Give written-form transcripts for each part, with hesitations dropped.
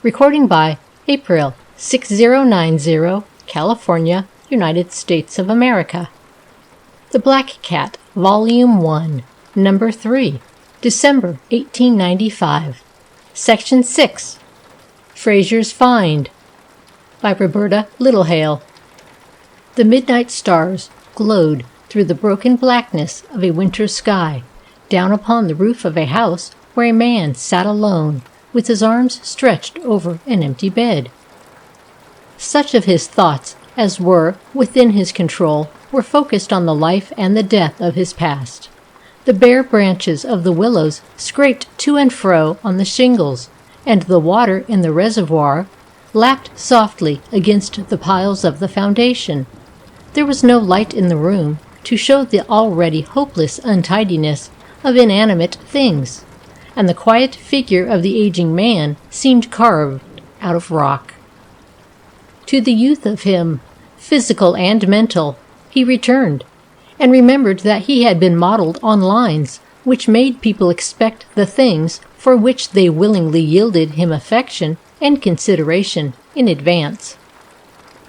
Recording by April 6090, California, United States of America. The Black Cat, Volume 1, Number 3, December 1895. Section 6, Fraser's Find, by Roberta Littlehale. The midnight stars glowed through the broken blackness of a winter sky, down upon the roof of a house where a man sat alone, with his arms stretched over an empty bed. Such of his thoughts as were within his control were focused on the life and the death of his past. The bare branches of the willows scraped to and fro on the shingles, and the water in the reservoir lapped softly against the piles of the foundation. There was no light in the room to show the already hopeless untidiness of inanimate things, and the quiet figure of the aging man seemed carved out of rock. To the youth of him, physical and mental, he returned, and remembered that he had been modeled on lines which made people expect the things for which they willingly yielded him affection and consideration in advance.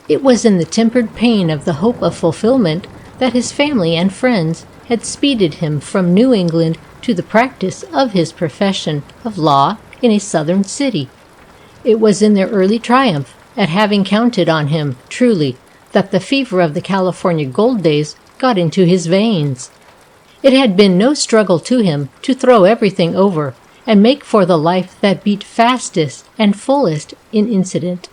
It was in the tempered pain of the hope of fulfillment that his family and friends had speeded him from New England to the practice of his profession of law in a southern city. It was in their early triumph at having counted on him truly that the fever of the California gold days got into his veins. It had been no struggle to him to throw everything over and make for the life that beat fastest and fullest in incident.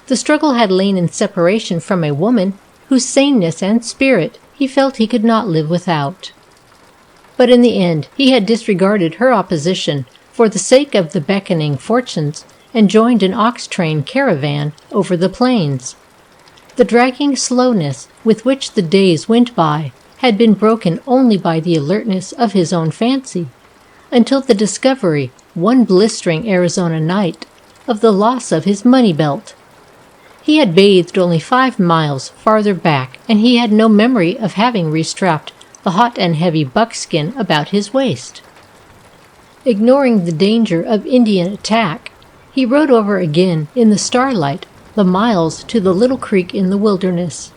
The struggle had lain in separation from a woman whose saneness and spirit he felt he could not live without. But in the end he had disregarded her opposition for the sake of the beckoning fortunes and joined an ox-train caravan over the plains. The dragging slowness with which the days went by had been broken only by the alertness of his own fancy, until the discovery, one blistering Arizona night, of the loss of his money belt. He had bathed only 5 miles farther back, and he had no memory of having restrapped the hot and heavy buckskin about his waist. Ignoring the danger of Indian attack, he rode over again in the starlight the miles to the little creek in the wilderness.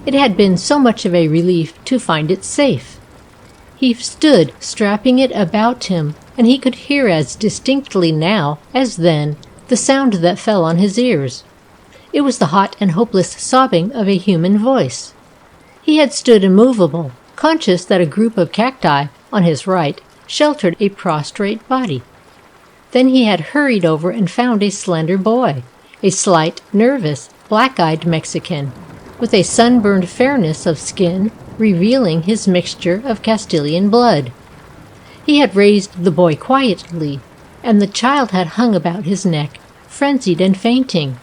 It had been so much of a relief to find it safe. He stood strapping it about him, and he could hear as distinctly now as then the sound that fell on his ears. It was the hot and hopeless sobbing of a human voice. He had stood immovable, conscious that a group of cacti on his right sheltered a prostrate body. Then he had hurried over and found a slender boy, a slight, nervous, black-eyed Mexican, with a sunburned fairness of skin revealing his mixture of Castilian blood. He had raised the boy quietly, and the child had hung about his neck, frenzied and fainting.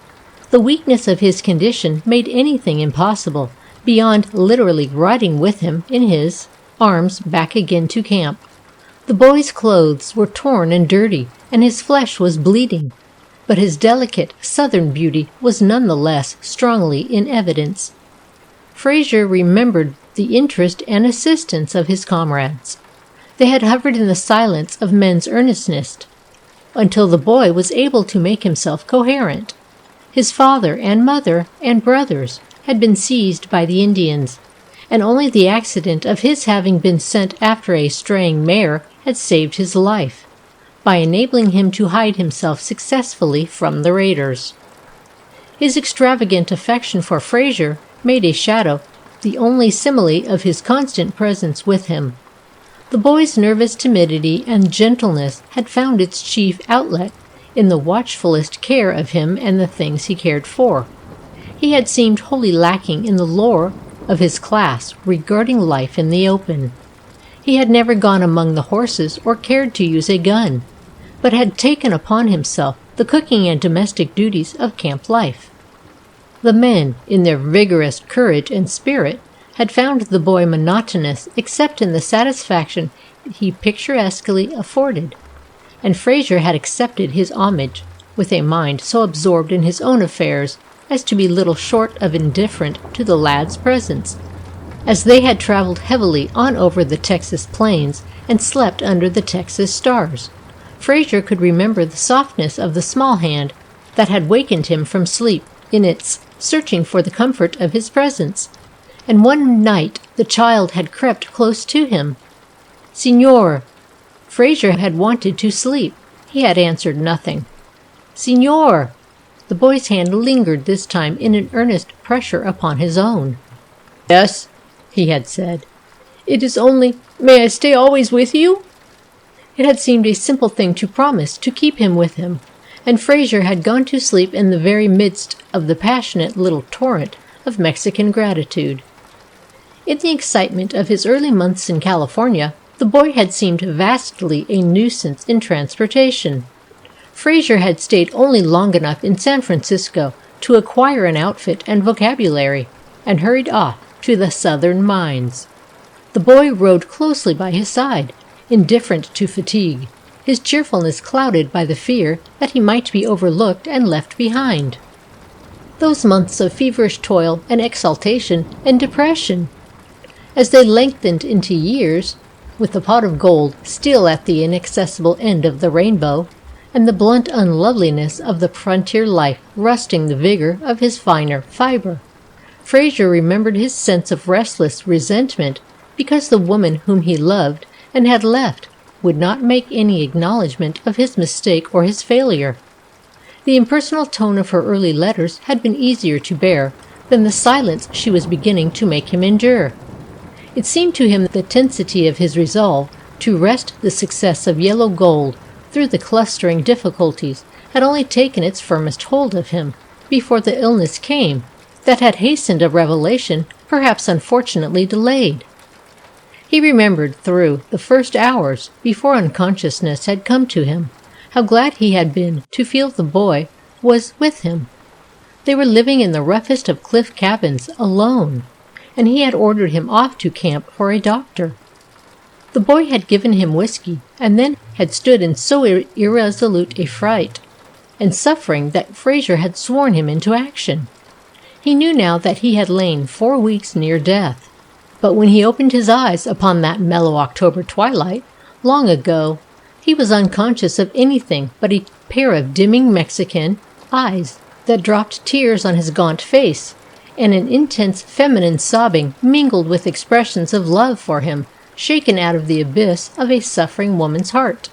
The weakness of his condition made anything impossible, beyond literally riding with him in his arms back again to camp. The boy's clothes were torn and dirty, and his flesh was bleeding, but his delicate southern beauty was none the less strongly in evidence. Fraser remembered the interest and assistance of his comrades. They had hovered in the silence of men's earnestness until the boy was able to make himself coherent. His father and mother and brothers had been seized by the Indians, and only the accident of his having been sent after a straying mare had saved his life, by enabling him to hide himself successfully from the raiders. His extravagant affection for Fraser made a shadow the only simile of his constant presence with him. The boy's nervous timidity and gentleness had found its chief outlet in the watchfulest care of him and the things he cared for. He had seemed wholly lacking in the lore of his class regarding life in the open. He had never gone among the horses or cared to use a gun, but had taken upon himself the cooking and domestic duties of camp life. The men, in their vigorous courage and spirit, had found the boy monotonous except in the satisfaction he picturesquely afforded, and Fraser had accepted his homage with a mind so absorbed in his own affairs as to be little short of indifferent to the lad's presence. As they had traveled heavily on over the Texas plains and slept under the Texas stars, Fraser could remember the softness of the small hand that had wakened him from sleep in its searching for the comfort of his presence. And one night the child had crept close to him. "Signor!" Fraser had wanted to sleep. He had answered nothing. "Signor!" The boy's hand lingered this time in an earnest pressure upon his own. "Yes," he had said. "It is only, may I stay always with you?" It had seemed a simple thing to promise to keep him with him, and Fraser had gone to sleep in the very midst of the passionate little torrent of Mexican gratitude. In the excitement of his early months in California, the boy had seemed vastly a nuisance in transportation. Fraser had stayed only long enough in San Francisco to acquire an outfit and vocabulary, and hurried off to the southern mines. The boy rode closely by his side, indifferent to fatigue, his cheerfulness clouded by the fear that he might be overlooked and left behind. Those months of feverish toil and exaltation and depression! As they lengthened into years, with the pot of gold still at the inaccessible end of the rainbow, and the blunt unloveliness of the frontier life rusting the vigor of his finer fibre, Fraser remembered his sense of restless resentment because the woman whom he loved and had left would not make any acknowledgment of his mistake or his failure. The impersonal tone of her early letters had been easier to bear than the silence she was beginning to make him endure. It seemed to him the tensity of his resolve to wrest the success of yellow gold through the clustering difficulties had only taken its firmest hold of him before the illness came that had hastened a revelation perhaps unfortunately delayed. He remembered through the first hours before unconsciousness had come to him how glad he had been to feel the boy was with him. They were living in the roughest of cliff cabins alone, and he had ordered him off to camp for a doctor. The boy had given him whiskey, and then had stood in so irresolute a fright and suffering that Fraser had sworn him into action. He knew now that he had lain 4 weeks near death, but when he opened his eyes upon that mellow October twilight, long ago, he was unconscious of anything but a pair of dimming Mexican eyes that dropped tears on his gaunt face, and an intense feminine sobbing mingled with expressions of love for him shaken out of the abyss of a suffering woman's heart.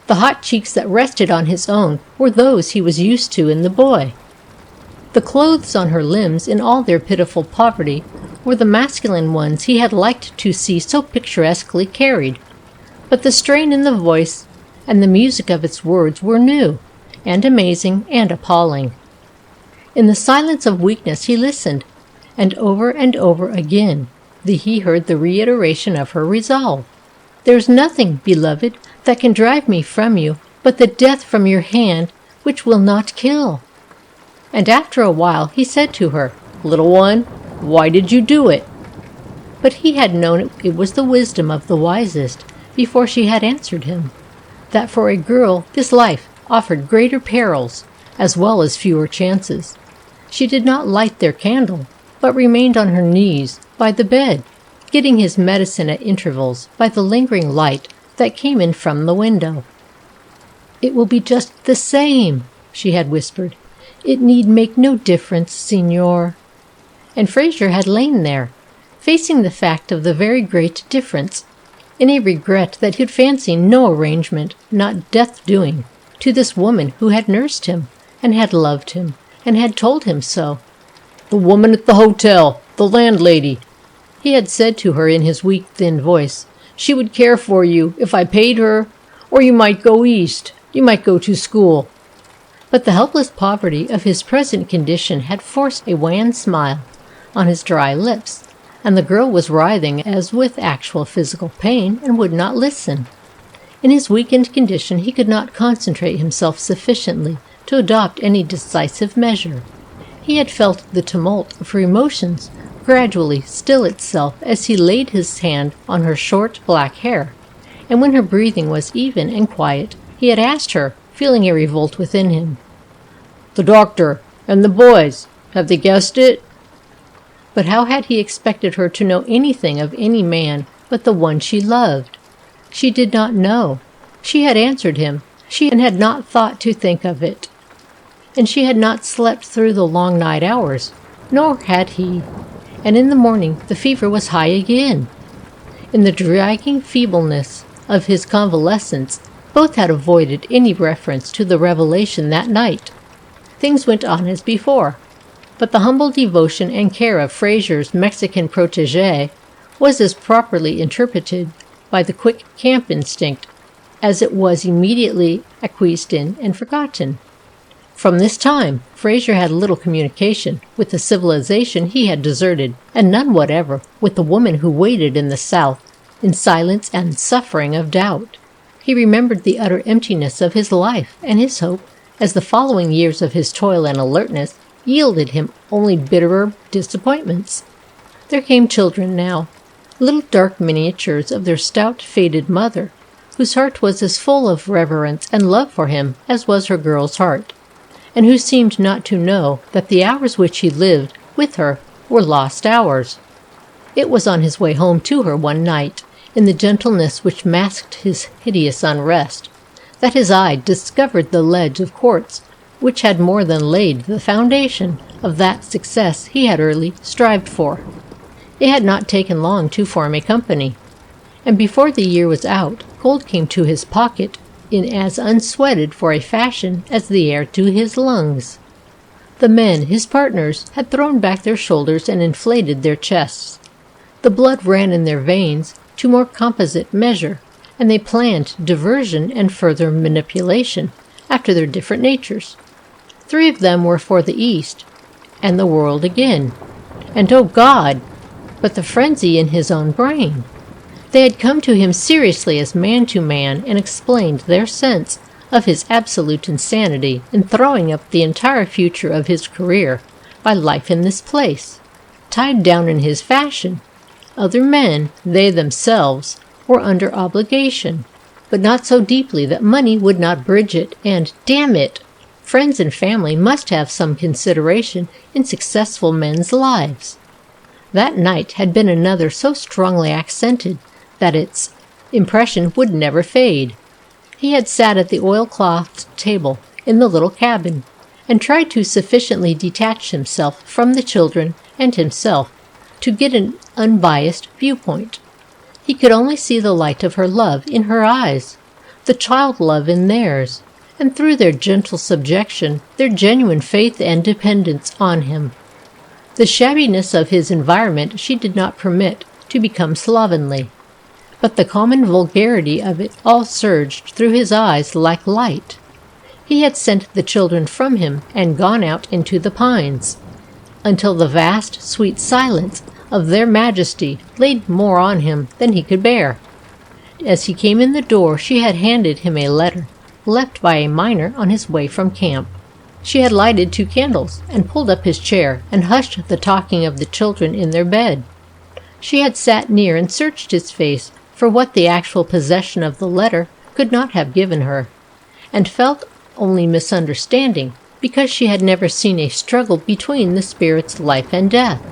The hot cheeks that rested on his own were those he was used to in the boy. The clothes on her limbs in all their pitiful poverty were the masculine ones he had liked to see so picturesquely carried, but the strain in the voice and the music of its words were new, and amazing, and appalling. In the silence of weakness he listened, and over again he heard the reiteration of her resolve. "There is nothing, beloved, that can drive me from you, but the death from your hand, which will not kill." And after a while he said to her, "Little one, why did you do it?" But he had known it was the wisdom of the wisest before she had answered him, that for a girl this life offered greater perils as well as fewer chances. She did not light their candle, but remained on her knees by the bed, getting his medicine at intervals by the lingering light that came in from the window. "It will be just the same," she had whispered. "It need make no difference, Signor." And Fraser had lain there, facing the fact of the very great difference, in a regret that he'd fancied no arrangement, not death-doing, to this woman who had nursed him, and had loved him, and had told him so. "The woman at the hotel, the landlady," he had said to her in his weak, thin voice. "She would care for you if I paid her, or you might go east, you might go to school." But the helpless poverty of his present condition had forced a wan smile on his dry lips, and the girl was writhing as with actual physical pain and would not listen. In his weakened condition he could not concentrate himself sufficiently to adopt any decisive measure. He had felt the tumult of her emotions gradually still itself as he laid his hand on her short black hair, and when her breathing was even and quiet, he had asked her, feeling a revolt within him, "The doctor and the boys, have they guessed it?" But how had he expected her to know anything of any man but the one she loved? She did not know. She had answered him, and had not thought to think of it. and she had not slept through the long night hours, nor had he, and in the morning the fever was high again. In the dragging feebleness of his convalescence, both had avoided any reference to the revelation that night. Things went on as before, but the humble devotion and care of Fraser's Mexican protégé was as properly interpreted by the quick camp instinct as it was immediately acquiesced in and forgotten. From this time, Fraser had little communication with the civilization he had deserted, and none whatever with the woman who waited in the South in silence and suffering of doubt. He remembered the utter emptiness of his life and his hope as the following years of his toil and alertness yielded him only bitterer disappointments. There came children now, little dark miniatures of their stout, faded mother, whose heart was as full of reverence and love for him as was her girl's heart, and who seemed not to know that the hours which he lived with her were lost hours. It was on his way home to her one night, in the gentleness which masked his hideous unrest, that his eye discovered the ledge of quartz which had more than laid the foundation of that success he had early strived for. It had not taken long to form a company, and before the year was out, gold came to his pocket in as unsweated for a fashion as the air to his lungs. The men, his partners, had thrown back their shoulders and inflated their chests. The blood ran in their veins to more composite measure, and they planned diversion and further manipulation after their different natures. 3 of them were for the East and the world again, and oh God, but the frenzy in his own brain! They had come to him seriously as man to man and explained their sense of his absolute insanity in throwing up the entire future of his career by life in this place, tied down in his fashion. Other men, they themselves, were under obligation, but not so deeply that money would not bridge it, and, damn it, friends and family must have some consideration in successful men's lives. That night had been another so strongly accented that its impression would never fade. He had sat at the oilcloth table in the little cabin, and tried to sufficiently detach himself from the children and himself to get an unbiased viewpoint. He could only see the light of her love in her eyes, the child love in theirs, and through their gentle subjection, their genuine faith and dependence on him. The shabbiness of his environment she did not permit to become slovenly, but the common vulgarity of it all surged through his eyes like light. He had sent the children from him and gone out into the pines, until the vast, sweet silence of their majesty laid more on him than he could bear. As he came in the door, she had handed him a letter left by a miner on his way from camp. She had lighted 2 candles and pulled up his chair and hushed the talking of the children in their bed. She had sat near and searched his face for what the actual possession of the letter could not have given her, and felt only misunderstanding because she had never seen a struggle between the spirit's life and death.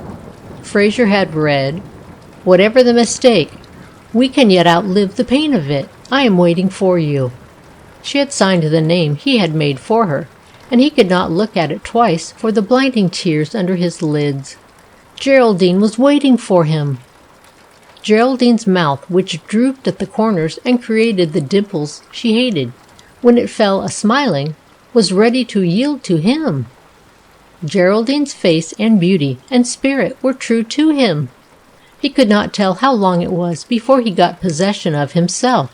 Fraser had read, "Whatever the mistake, we can yet outlive the pain of it. I am waiting for you." She had signed the name he had made for her, and he could not look at it twice for the blinding tears under his lids. Geraldine was waiting for him! Geraldine's mouth, which drooped at the corners and created the dimples she hated, when it fell a-smiling, was ready to yield to him. Geraldine's face and beauty and spirit were true to him. He could not tell how long it was before he got possession of himself.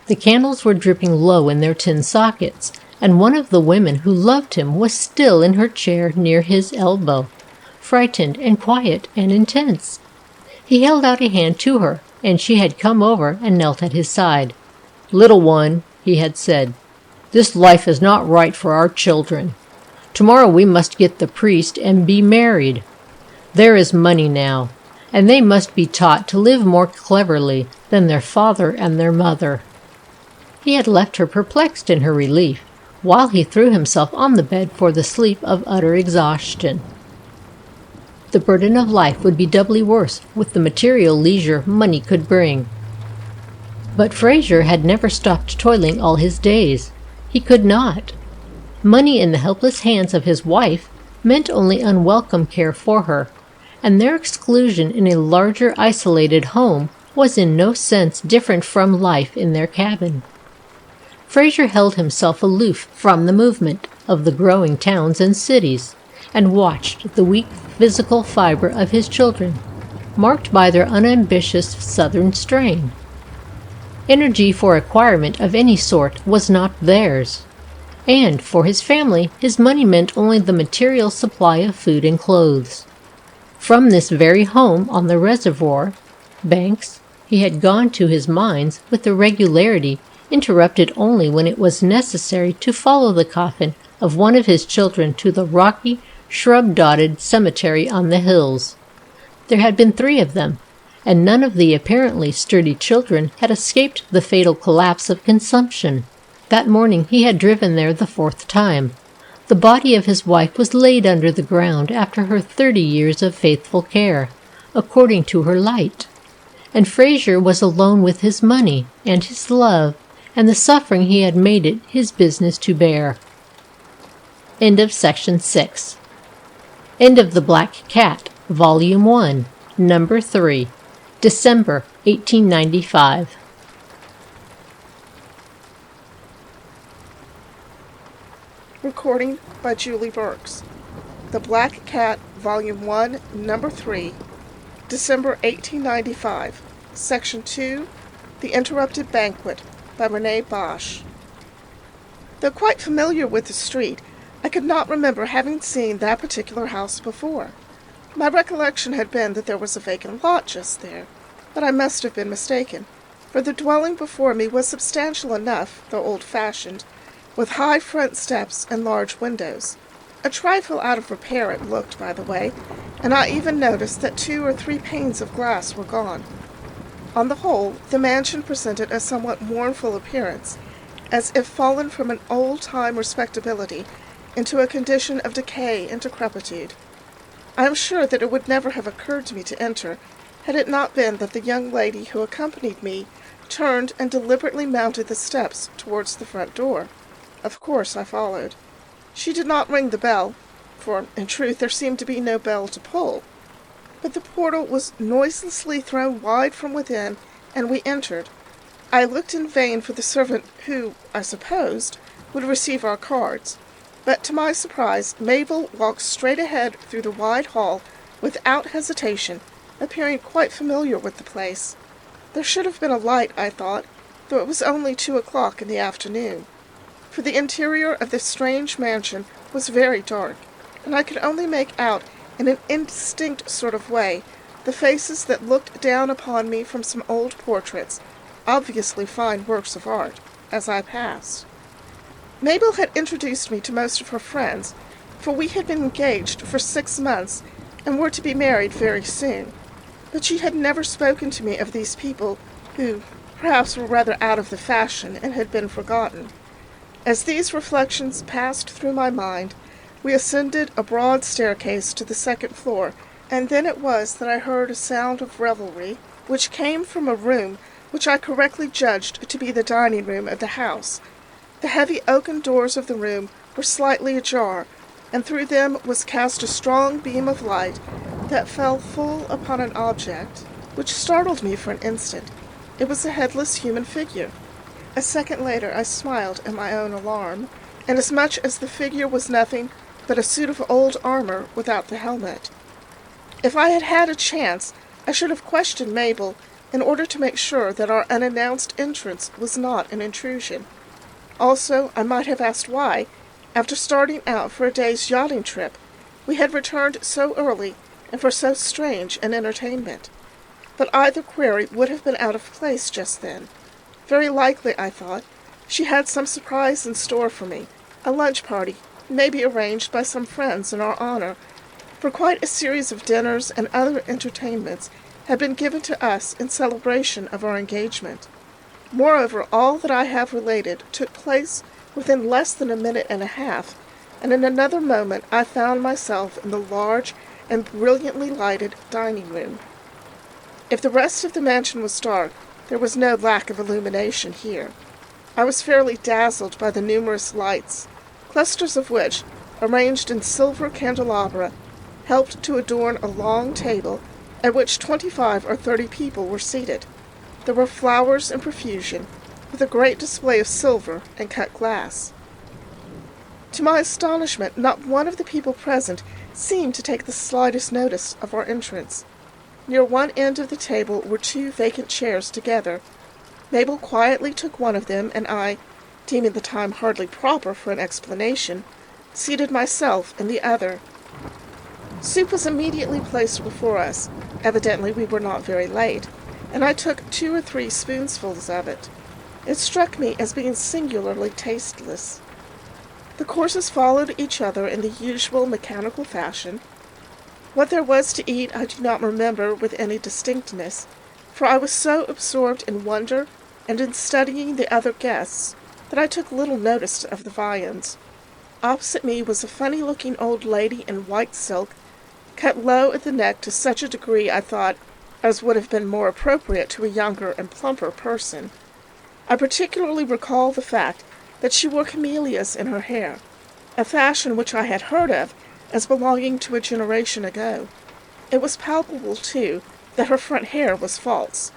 The candles were dripping low in their tin sockets, and one of the women who loved him was still in her chair near his elbow, frightened and quiet and intense. He held out a hand to her, and she had come over and knelt at his side. "Little one," he had said, "this life is not right for our children. Tomorrow we must get the priest and be married. There is money now, and they must be taught to live more cleverly than their father and their mother." He had left her perplexed in her relief, while he threw himself on the bed for the sleep of utter exhaustion. The burden of life would be doubly worse with the material leisure money could bring. But Fraser had never stopped toiling all his days. He could not. Money in the helpless hands of his wife meant only unwelcome care for her, and their exclusion in a larger isolated home was in no sense different from life in their cabin. Fraser held himself aloof from the movement of the growing towns and cities, and watched the weak physical fiber of his children, marked by their unambitious southern strain. Energy for acquirement of any sort was not theirs, and for his family his money meant only the material supply of food and clothes. From this very home on the reservoir banks he had gone to his mines with a regularity interrupted only when it was necessary to follow the coffin of one of his children to the rocky, shrub-dotted cemetery on the hills. There had been 3 of them, and none of the apparently sturdy children had escaped the fatal collapse of consumption. That morning he had driven there the 4th time. The body of his wife was laid under the ground after her 30 years of faithful care, according to her light. And Fraser was alone with his money and his love and the suffering he had made it his business to bear. End of Section 6. End of The Black Cat, Volume 1, Number 3, December 1895. Recording by Julie Burks. The Black Cat, Volume 1, Number 3, December 1895. Section 2, The Interrupted Banquet, by Renee Bosch. Though quite familiar with the street, I could not remember having seen that particular house before. My recollection had been that there was a vacant lot just there, but I must have been mistaken, for the dwelling before me was substantial enough, though old-fashioned, with high front steps and large windows. A trifle out of repair it looked, by the way, and I even noticed that 2 or 3 panes of glass were gone. On the whole, the mansion presented a somewhat mournful appearance, as if fallen from an old-time respectability into a condition of decay and decrepitude. I am sure that it would never have occurred to me to enter, had it not been that the young lady who accompanied me turned and deliberately mounted the steps towards the front door. Of course I followed. She did not ring the bell, for, in truth, there seemed to be no bell to pull. But the portal was noiselessly thrown wide from within, and we entered. I looked in vain for the servant who, I supposed, would receive our cards, but to my surprise Mabel walked straight ahead through the wide hall without hesitation, appearing quite familiar with the place. There should have been a light, I thought, though it was only 2 o'clock in the afternoon, for the interior of this strange mansion was very dark, and I could only make out in an indistinct sort of way the faces that looked down upon me from some old portraits, obviously fine works of art, as I passed. Mabel had introduced me to most of her friends, for we had been engaged for 6 months and were to be married very soon, but she had never spoken to me of these people who, perhaps, were rather out of the fashion and had been forgotten. As these reflections passed through my mind, we ascended a broad staircase to the 2nd floor, and then it was that I heard a sound of revelry, which came from a room which I correctly judged to be the dining room of the house. The heavy oaken doors of the room were slightly ajar, and through them was cast a strong beam of light that fell full upon an object which startled me for an instant. It was a headless human figure. A second later I smiled at my own alarm, inasmuch as the figure was nothing but a suit of old armor without the helmet. If I had had a chance, I should have questioned Mabel in order to make sure that our unannounced entrance was not an intrusion. Also, I might have asked why, after starting out for a day's yachting trip, we had returned so early and for so strange an entertainment. But either query would have been out of place just then. Very likely, I thought, she had some surprise in store for me, a lunch party, maybe arranged by some friends in our honor, for quite a series of dinners and other entertainments had been given to us in celebration of our engagement. Moreover, all that I have related took place within less than a minute and a half, and in another moment I found myself in the large and brilliantly lighted dining room. If the rest of the mansion was dark, there was no lack of illumination here. I was fairly dazzled by the numerous lights, clusters of which, arranged in silver candelabra, helped to adorn a long table at which 25 or 30 people were seated. There were flowers in profusion, with a great display of silver and cut glass. To my astonishment, not one of the people present seemed to take the slightest notice of our entrance. Near one end of the table were 2 vacant chairs together. Mabel quietly took one of them, and I, deeming the time hardly proper for an explanation, seated myself in the other. Soup was immediately placed before us. Evidently we were not very late, and I took 2 or 3 spoonfuls of it. It struck me as being singularly tasteless. The courses followed each other in the usual mechanical fashion. What there was to eat I do not remember with any distinctness, for I was so absorbed in wonder and in studying the other guests that I took little notice of the viands. Opposite me was a funny-looking old lady in white silk, cut low at the neck to such a degree, I thought, as would have been more appropriate to a younger and plumper person. I particularly recall the fact that she wore camellias in her hair, a fashion which I had heard of as belonging to a generation ago. It was palpable, too, that her front hair was false.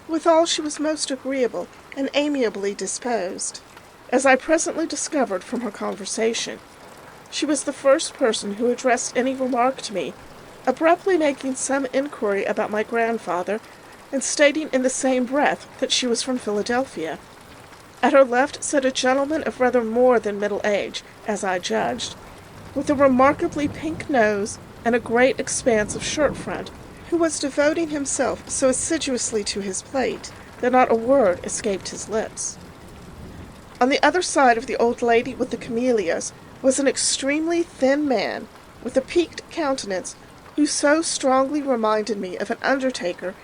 Withal, she was most agreeable and amiably disposed, as I presently discovered from her conversation. She was the first person who addressed any remark to me, abruptly making some inquiry about my grandfather, and stating in the same breath that she was from Philadelphia. At her left sat a gentleman of rather more than middle age, as I judged, with a remarkably pink nose and a great expanse of shirt front, who was devoting himself so assiduously to his plate that not a word escaped his lips. On the other side of the old lady with the camellias was an extremely thin man, with a peaked countenance, who so strongly reminded me of an undertaker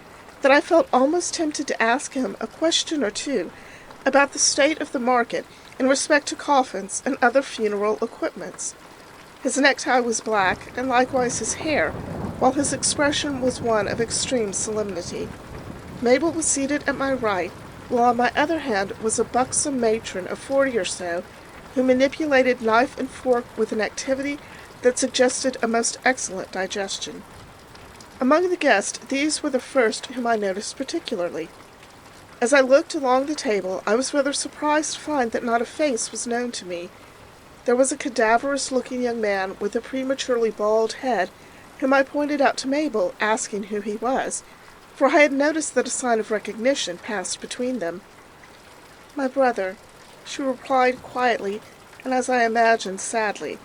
that I felt almost tempted to ask him a question or two about the state of the market in respect to coffins and other funeral equipments. His necktie was black, and likewise his hair, while his expression was one of extreme solemnity. Mabel was seated at my right, while on my other hand was a buxom matron of 40 or so, who manipulated knife and fork with an activity that suggested a most excellent digestion. Among the guests, these were the first whom I noticed particularly. As I looked along the table, I was rather surprised to find that not a face was known to me. There was a cadaverous-looking young man with a prematurely bald head, whom I pointed out to Mabel, asking who he was, for I had noticed that a sign of recognition passed between them. "My brother," she replied quietly, and as I imagined, sadly.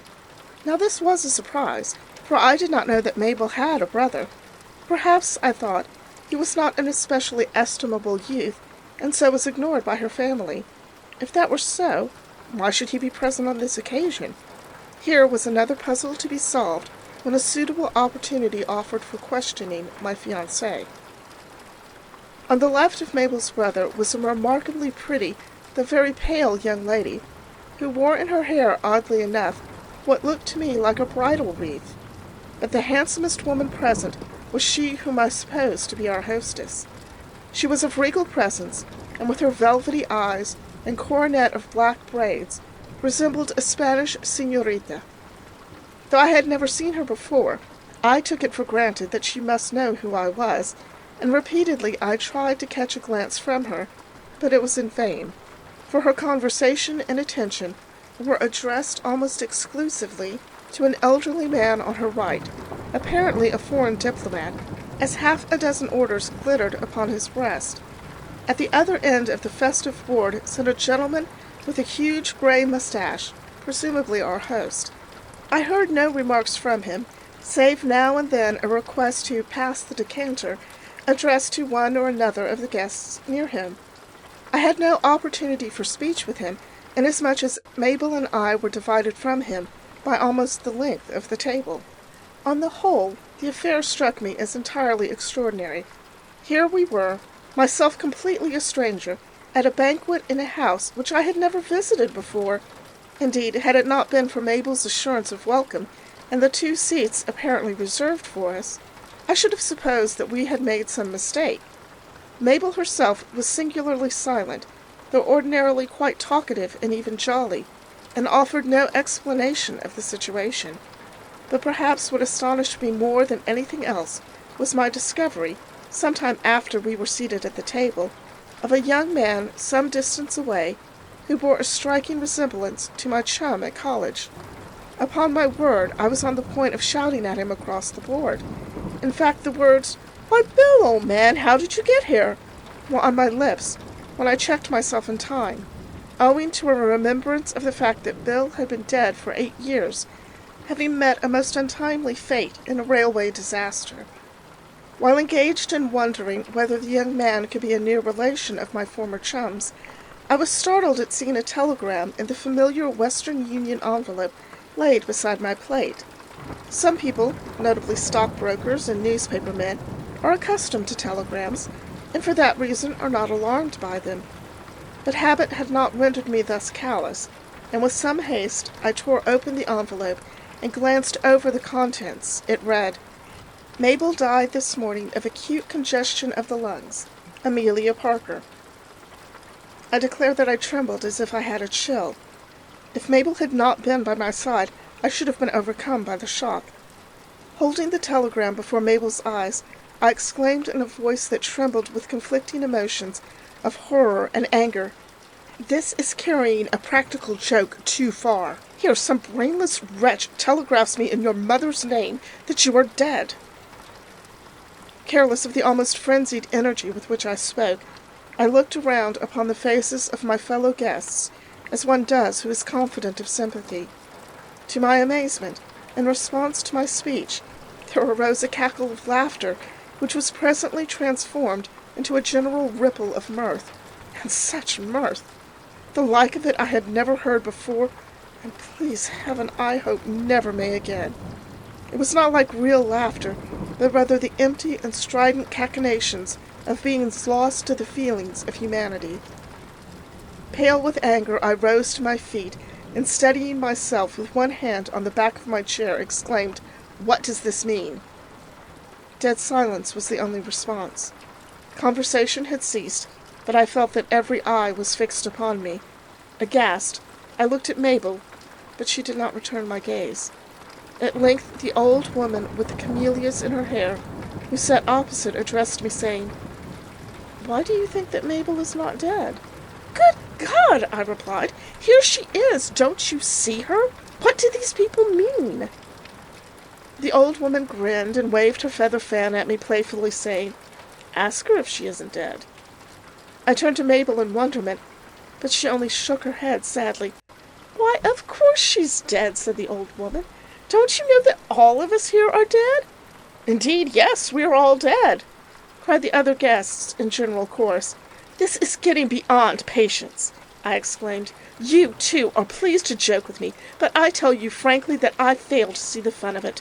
Now this was a surprise, for I did not know that Mabel had a brother. Perhaps, I thought, he was not an especially estimable youth, and so was ignored by her family. If that were so, why should he be present on this occasion? Here was another puzzle to be solved when a suitable opportunity offered for questioning my fiancé. On the left of Mabel's brother was a remarkably pretty, though very pale young lady, who wore in her hair, oddly enough, what looked to me like a bridal wreath. But the handsomest woman present was she whom I supposed to be our hostess. She was of regal presence, and with her velvety eyes and coronet of black braids, resembled a Spanish señorita. Though I had never seen her before, I took it for granted that she must know who I was, and repeatedly I tried to catch a glance from her, but it was in vain, for her conversation and attention were addressed almost exclusively to an elderly man on her right, apparently a foreign diplomat, as half a dozen orders glittered upon his breast. At the other end of the festive board sat a gentleman with a huge gray mustache, presumably our host. I heard no remarks from him, save now and then a request to pass the decanter, addressed to one or another of the guests near him. I had no opportunity for speech with him, inasmuch as Mabel and I were divided from him by almost the length of the table. On the whole, the affair struck me as entirely extraordinary. Here we were, myself completely a stranger, at a banquet in a house which I had never visited before. Indeed, had it not been for Mabel's assurance of welcome, and the 2 seats apparently reserved for us, I should have supposed that we had made some mistake. Mabel herself was singularly silent, though ordinarily quite talkative and even jolly. and offered no explanation of the situation. But perhaps what astonished me more than anything else was my discovery, some time after we were seated at the table, of a young man some distance away who bore a striking resemblance to my chum at college. Upon my word, I was on the point of shouting at him across the board. In fact, the words, "Why, Bill, old man, how did you get here?" were on my lips when I checked myself in time, owing to a remembrance of the fact that Bill had been dead for 8 years, having met a most untimely fate in a railway disaster. While engaged in wondering whether the young man could be a near relation of my former chum's, I was startled at seeing a telegram in the familiar Western Union envelope laid beside my plate. Some people, notably stockbrokers and newspaper men, are accustomed to telegrams, and for that reason are not alarmed by them. But habit had not rendered me thus callous, and with some haste I tore open the envelope and glanced over the contents. It read, "Mabel died this morning of acute congestion of the lungs. Amelia Parker." I declare that I trembled as if I had a chill. If Mabel had not been by my side, I should have been overcome by the shock. Holding the telegram before Mabel's eyes, I exclaimed in a voice that trembled with conflicting emotions of horror and anger, "This is carrying a practical joke too far. Here some brainless wretch telegraphs me in your mother's name that you are dead." Careless of the almost frenzied energy with which I spoke, I looked around upon the faces of my fellow guests, as one does who is confident of sympathy. To my amazement, in response to my speech, there arose a cackle of laughter, which was presently transformed into a general ripple of mirth. And such mirth! The like of it I had never heard before, and please heaven I hope never may again. It was not like real laughter, but rather the empty and strident cachinnations of beings lost to the feelings of humanity. Pale with anger, I rose to my feet, and steadying myself with one hand on the back of my chair, exclaimed, "What does this mean?" Dead silence was the only response. Conversation had ceased, but I felt that every eye was fixed upon me. Aghast, I looked at Mabel, but she did not return my gaze. At length the old woman with the camellias in her hair, who sat opposite, addressed me, saying, "Why do you think that Mabel is not dead?" "Good God!" I replied. "Here she is! Don't you see her? What do these people mean?" The old woman grinned and waved her feather fan at me playfully, saying, "Ask her if she isn't dead." I turned to Mabel in wonderment, but she only shook her head sadly. "Why, of course she's dead," said the old woman. "Don't you know that all of us here are dead?" "Indeed, yes, we are all dead," cried the other guests in general chorus. "This is getting beyond patience," I exclaimed. "You, too, are pleased to joke with me, but I tell you frankly that I fail to see the fun of it.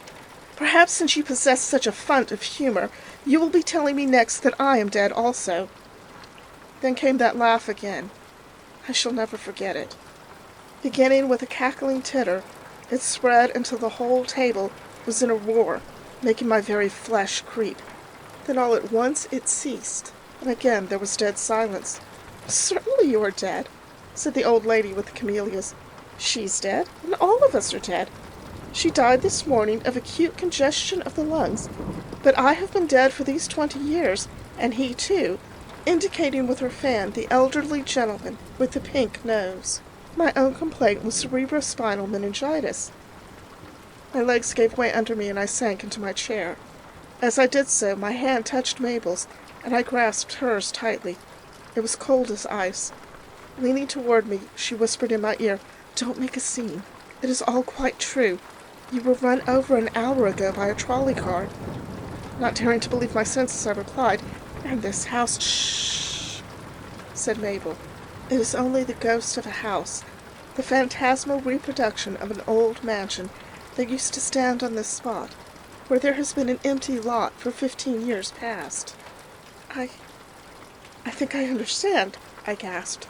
Perhaps since you possess such a fund of humor, you will be telling me next that I am dead also." Then came that laugh again. I shall never forget it. Beginning with a cackling titter, it spread until the whole table was in a roar, making my very flesh creep. Then all at once it ceased, and again there was dead silence. "Certainly you are dead," said the old lady with the camellias. "She's dead, and all of us are dead. She died this morning of acute congestion of the lungs, but I have been dead for these 20 years, and he too," indicating with her fan the elderly gentleman with the pink nose. My own complaint was cerebrospinal meningitis. My legs gave way under me, and I sank into my chair. As I did so, my hand touched Mabel's, and I grasped hers tightly. It was cold as ice. Leaning toward me, she whispered in my ear, "Don't make a scene. It is all quite true. You were run over an hour ago by a trolley car." Not daring to believe my senses, I replied, "And this house—" "Shh," said Mabel. "It is only the ghost of a house, the phantasmal reproduction of an old mansion that used to stand on this spot, where there has been an empty lot for 15 years past." I think I understand," I gasped.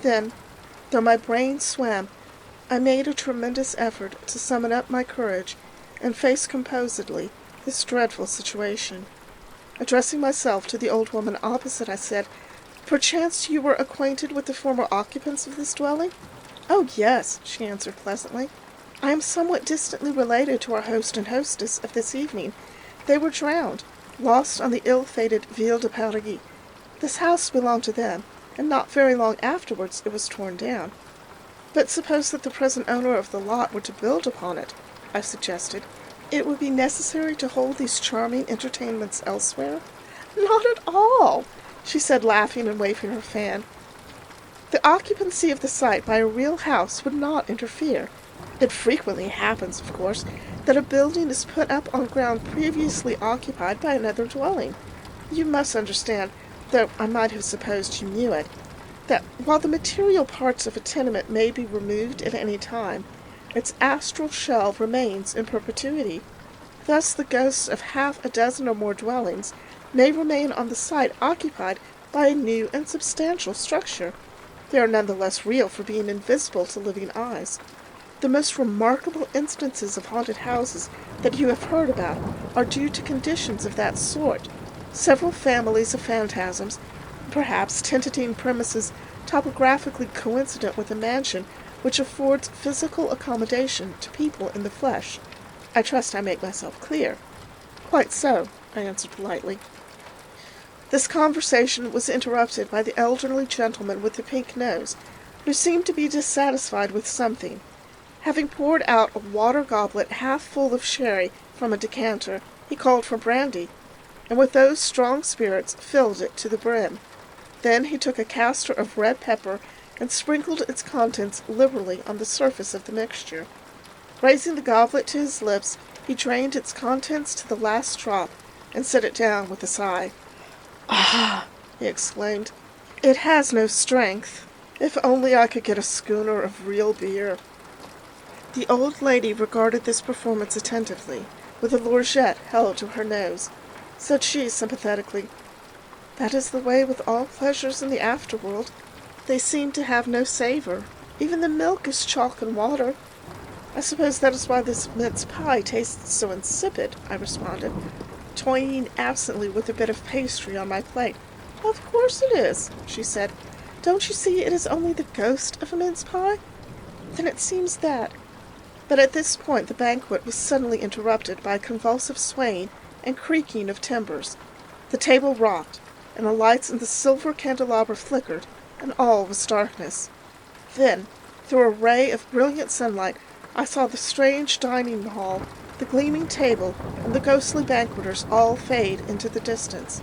Then, though my brain swam, I made a tremendous effort to summon up my courage and face composedly this dreadful situation. Addressing myself to the old woman opposite, I said, "Perchance you were acquainted with the former occupants of this dwelling?" "Oh, yes," she answered pleasantly. "I am somewhat distantly related to our host and hostess of this evening. They were drowned, lost on the ill-fated Ville de Paris. This house belonged to them, and not very long afterwards it was torn down." "But suppose that the present owner of the lot were to build upon it," I suggested. "It would be necessary to hold these charming entertainments elsewhere?" "Not at all," she said, laughing and waving her fan. "The occupancy of the site by a real house would not interfere. It frequently happens, of course, that a building is put up on ground previously occupied by another dwelling. You must understand, though I might have supposed you knew it, that while the material parts of a tenement may be removed at any time, its astral shell remains in perpetuity. Thus the ghosts of half a dozen or more dwellings may remain on the site occupied by a new and substantial structure. They are none the less real for being invisible to living eyes. The most remarkable instances of haunted houses that you have heard about are due to conditions of that sort. Several families of phantasms, perhaps tenanting premises topographically coincident with a mansion which affords physical accommodation to people in the flesh. I trust I make myself clear." "Quite so," I answered politely. This conversation was interrupted by the elderly gentleman with the pink nose, who seemed to be dissatisfied with something. Having poured out a water goblet half full of sherry from a decanter, he called for brandy, and with those strong spirits filled it to the brim. Then he took a castor of red pepper and sprinkled its contents liberally on the surface of the mixture. Raising the goblet to his lips, he drained its contents to the last drop and set it down with a sigh. "Ah!" he exclaimed. "It has no strength. If only I could get a schooner of real beer." The old lady regarded this performance attentively, with a lorgnette held to her nose. Said she sympathetically, "That is the way with all pleasures in the afterworld. They seem to have no savor. Even the milk is chalk and water." "I suppose that is why this mince pie tastes so insipid," I responded, toying absently with a bit of pastry on my plate. "Of course it is," she said. "Don't you see it is only the ghost of a mince pie? Then it seems that—" But at this point the banquet was suddenly interrupted by a convulsive swaying and creaking of timbers. The table rocked, and the lights in the silver candelabra flickered, and all was darkness. Then, through a ray of brilliant sunlight, I saw the strange dining hall, the gleaming table, and the ghostly banqueters all fade into the distance.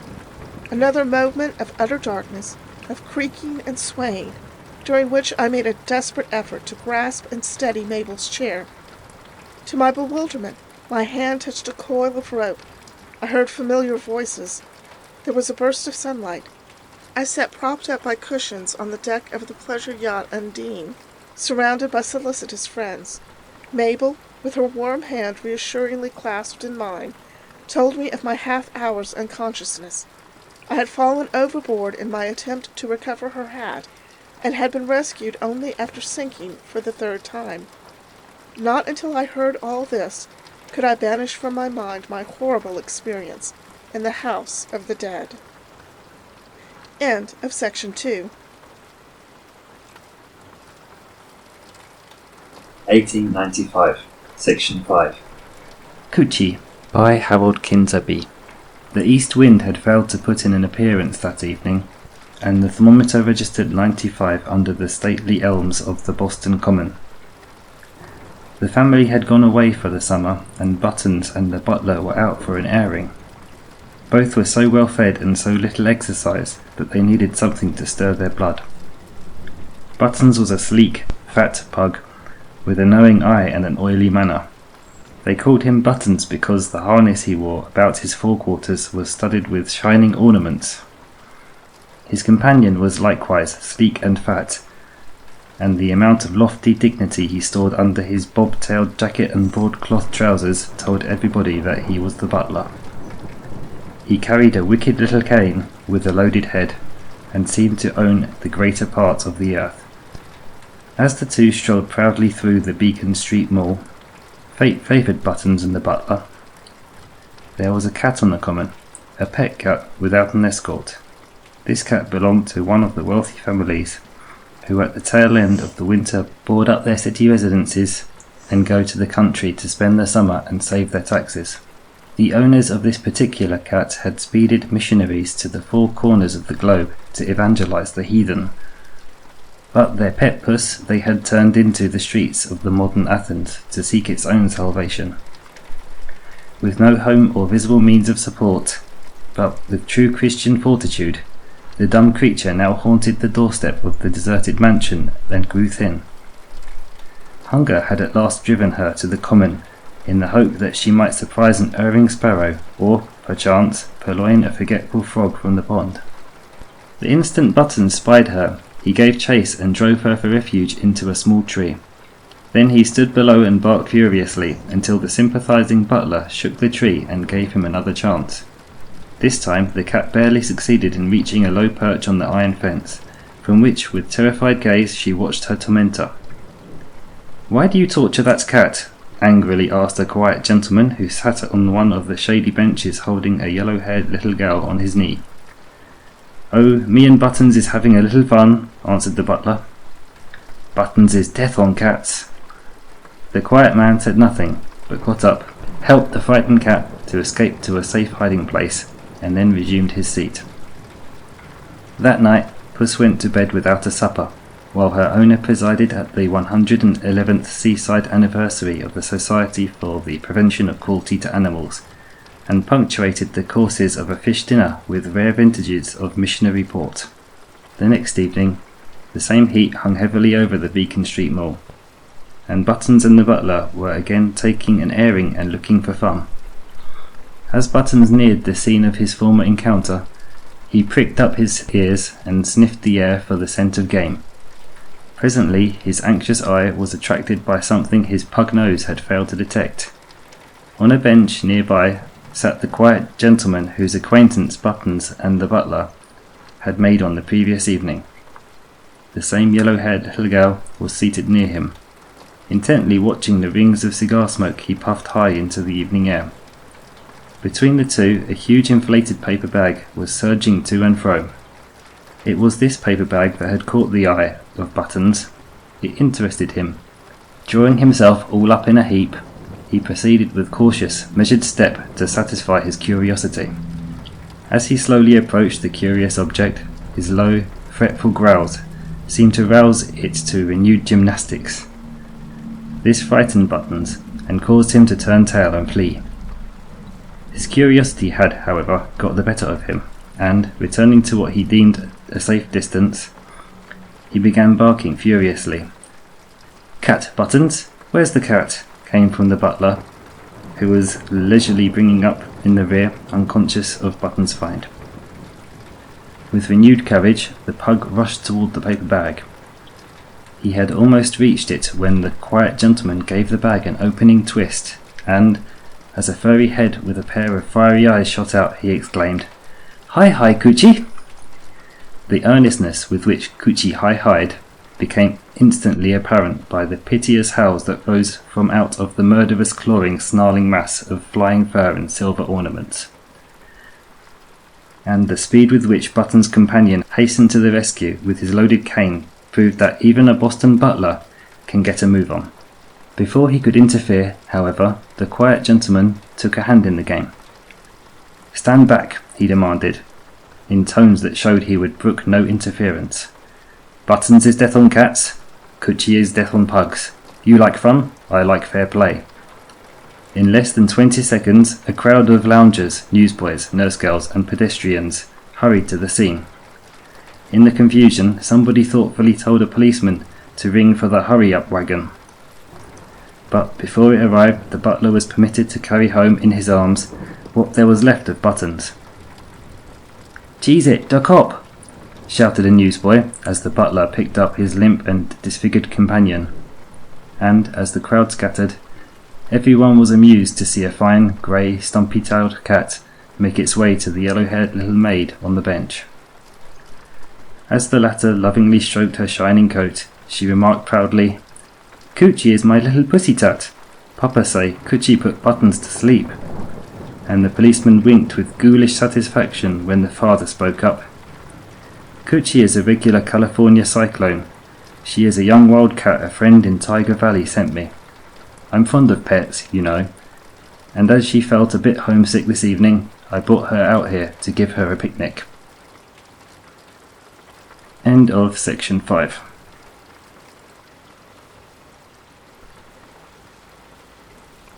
Another moment of utter darkness, of creaking and swaying, during which I made a desperate effort to grasp and steady Mabel's chair. To my bewilderment, my hand touched a coil of rope. I heard familiar voices. There was a burst of sunlight. I sat propped up by cushions on the deck of the pleasure yacht Undine, surrounded by solicitous friends. Mabel, with her warm hand reassuringly clasped in mine, told me of my half-hour's unconsciousness. I had fallen overboard in my attempt to recover her hat, and had been rescued only after sinking for the third time. Not until I heard all this could I banish from my mind my horrible experience in the house of the dead. End of section 2. 1895, Section 5. Coochie by Harold Kinserby. The east wind had failed to put in an appearance that evening, and the thermometer registered 95 under the stately elms of the Boston Common. The family had gone away for the summer, and Buttons and the butler were out for an airing. Both were so well fed and so little exercise that they needed something to stir their blood. Buttons was a sleek, fat pug, with a knowing eye and an oily manner. They called him Buttons because the harness he wore about his forequarters was studded with shining ornaments. His companion was likewise sleek and fat, and the amount of lofty dignity he stored under his bob-tailed jacket and broadcloth trousers told everybody that he was the butler. He carried a wicked little cane with a loaded head, and seemed to own the greater part of the earth. As the two strolled proudly through the Beacon Street Mall, fate favoured Buttons and the butler. There was a cat on the common, a pet cat without an escort. This cat belonged to one of the wealthy families, who at the tail end of the winter board up their city residences and go to the country to spend the summer and save their taxes. The owners of this particular cat had speeded missionaries to the four corners of the globe to evangelize the heathen, but their pet puss they had turned into the streets of the modern Athens to seek its own salvation. With no home or visible means of support, but with true Christian fortitude, the dumb creature now haunted the doorstep of the deserted mansion and grew thin. Hunger had at last driven her to the common in the hope that she might surprise an erring sparrow, or, perchance, purloin a forgetful frog from the pond. The instant Buttons spied her, he gave chase and drove her for refuge into a small tree. Then he stood below and barked furiously until the sympathizing butler shook the tree and gave him another chance. This time the cat barely succeeded in reaching a low perch on the iron fence, from which with terrified gaze she watched her tormentor. "Why do you torture that cat?" angrily asked a quiet gentleman who sat on one of the shady benches holding a yellow-haired little girl on his knee. "Oh, me and Buttons is having a little fun," answered the butler. "Buttons is death on cats." The quiet man said nothing, but got up, helped the frightened cat to escape to a safe hiding place, and then resumed his seat. That night, Puss went to bed without a supper, while her owner presided at the 111th seaside anniversary of the Society for the Prevention of Cruelty to Animals, and punctuated the courses of a fish dinner with rare vintages of missionary port. The next evening, the same heat hung heavily over the Beacon Street Mall, and Buttons and the butler were again taking an airing and looking for fun. As Buttons neared the scene of his former encounter, he pricked up his ears and sniffed the air for the scent of game. Presently his anxious eye was attracted by something his pug nose had failed to detect. On a bench nearby sat the quiet gentleman whose acquaintance Buttons and the butler had made on the previous evening. The same yellow-haired little girl was seated near him. Intently watching the rings of cigar smoke he puffed high into the evening air. Between the two, a huge inflated paper bag was surging to and fro. It was this paper bag that had caught the eye of Buttons. It interested him. Drawing himself all up in a heap, he proceeded with cautious, measured step to satisfy his curiosity. As he slowly approached the curious object, his low, fretful growls seemed to rouse it to renewed gymnastics. This frightened Buttons, and caused him to turn tail and flee. His curiosity had, however, got the better of him, and, returning to what he deemed a safe distance, he began barking furiously. "Cat, Buttons? Where's the cat?" came from the butler, who was leisurely bringing up in the rear, unconscious of Buttons' find. With renewed courage, the pug rushed toward the paper bag. He had almost reached it when the quiet gentleman gave the bag an opening twist, and, as a furry head with a pair of fiery eyes shot out, he exclaimed, "Hi, hi, Coochie!" The earnestness with which Coochie hi-hied became instantly apparent by the piteous howls that rose from out of the murderous clawing, snarling mass of flying fur and silver ornaments. And the speed with which Buttons' companion hastened to the rescue with his loaded cane proved that even a Boston butler can get a move on. Before he could interfere, however, the quiet gentleman took a hand in the game. "Stand back," he demanded, in tones that showed he would brook no interference. "Buttons is death on cats, Coochie is death on pugs. You like fun, I like fair play." In less than 20 seconds, a crowd of loungers, newsboys, nurse girls, and pedestrians hurried to the scene. In the confusion, somebody thoughtfully told a policeman to ring for the hurry-up wagon. But before it arrived, the butler was permitted to carry home in his arms what there was left of Buttons. "Cheese it, the cop!" shouted a newsboy as the butler picked up his limp and disfigured companion. And, as the crowd scattered, everyone was amused to see a fine, grey, stumpy-tailed cat make its way to the yellow-haired little maid on the bench. As the latter lovingly stroked her shining coat, she remarked proudly, "Coochie is my little pussy-tat. Papa say Coochie put Buttons to sleep." And the policeman winked with ghoulish satisfaction when the father spoke up. "Coochie is a regular California cyclone. She is a young wildcat a friend in Tiger Valley sent me. I'm fond of pets, you know, and as she felt a bit homesick this evening, I brought her out here to give her a picnic. End of section 5.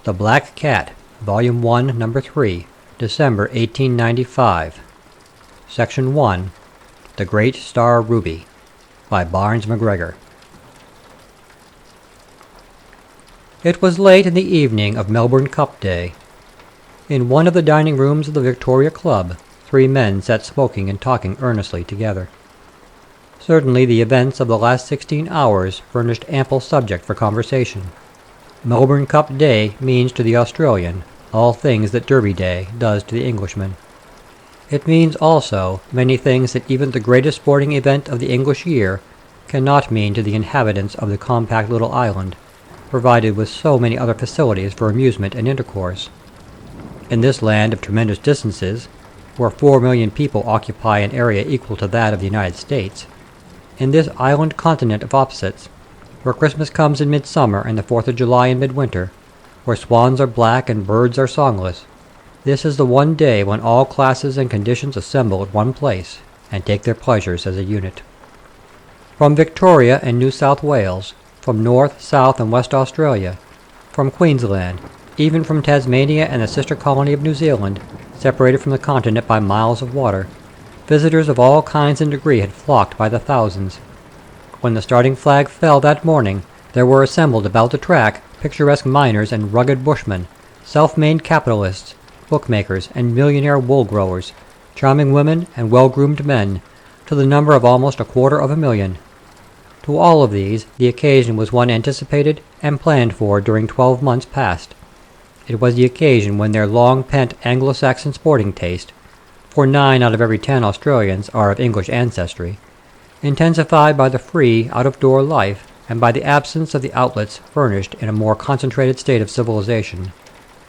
The Black Cat, Volume 1, Number 3, December 1895. Section 1, The Great Star Ruby, by Barnes McGregor. It was late in the evening of Melbourne Cup Day. In one of the dining rooms of the Victoria Club, 3 men sat smoking and talking earnestly together. Certainly the events of the last 16 hours furnished ample subject for conversation. Melbourne Cup Day means to the Australian all things that Derby Day does to the Englishman. It means also many things that even the greatest sporting event of the English year cannot mean to the inhabitants of the compact little island, provided with so many other facilities for amusement and intercourse. In this land of tremendous distances, where 4 million people occupy an area equal to that of the United States, in this island continent of opposites, where Christmas comes in midsummer and the 4th of July in midwinter, where swans are black and birds are songless, this is the one day when all classes and conditions assemble at one place and take their pleasures as a unit. From Victoria and New South Wales, from North, South and West Australia, from Queensland, even from Tasmania and the sister colony of New Zealand, separated from the continent by miles of water, visitors of all kinds and degree had flocked by the thousands. When the starting flag fell that morning, there were assembled about the track picturesque miners and rugged bushmen, self-made capitalists, bookmakers and millionaire wool-growers, charming women and well-groomed men, to the number of almost 250,000. To all of these, the occasion was one anticipated and planned for during 12 months past. It was the occasion when their long-pent Anglo-Saxon sporting taste, for 9 out of every 10 Australians are of English ancestry, intensified by the free, out-of-door life and by the absence of the outlets furnished in a more concentrated state of civilization,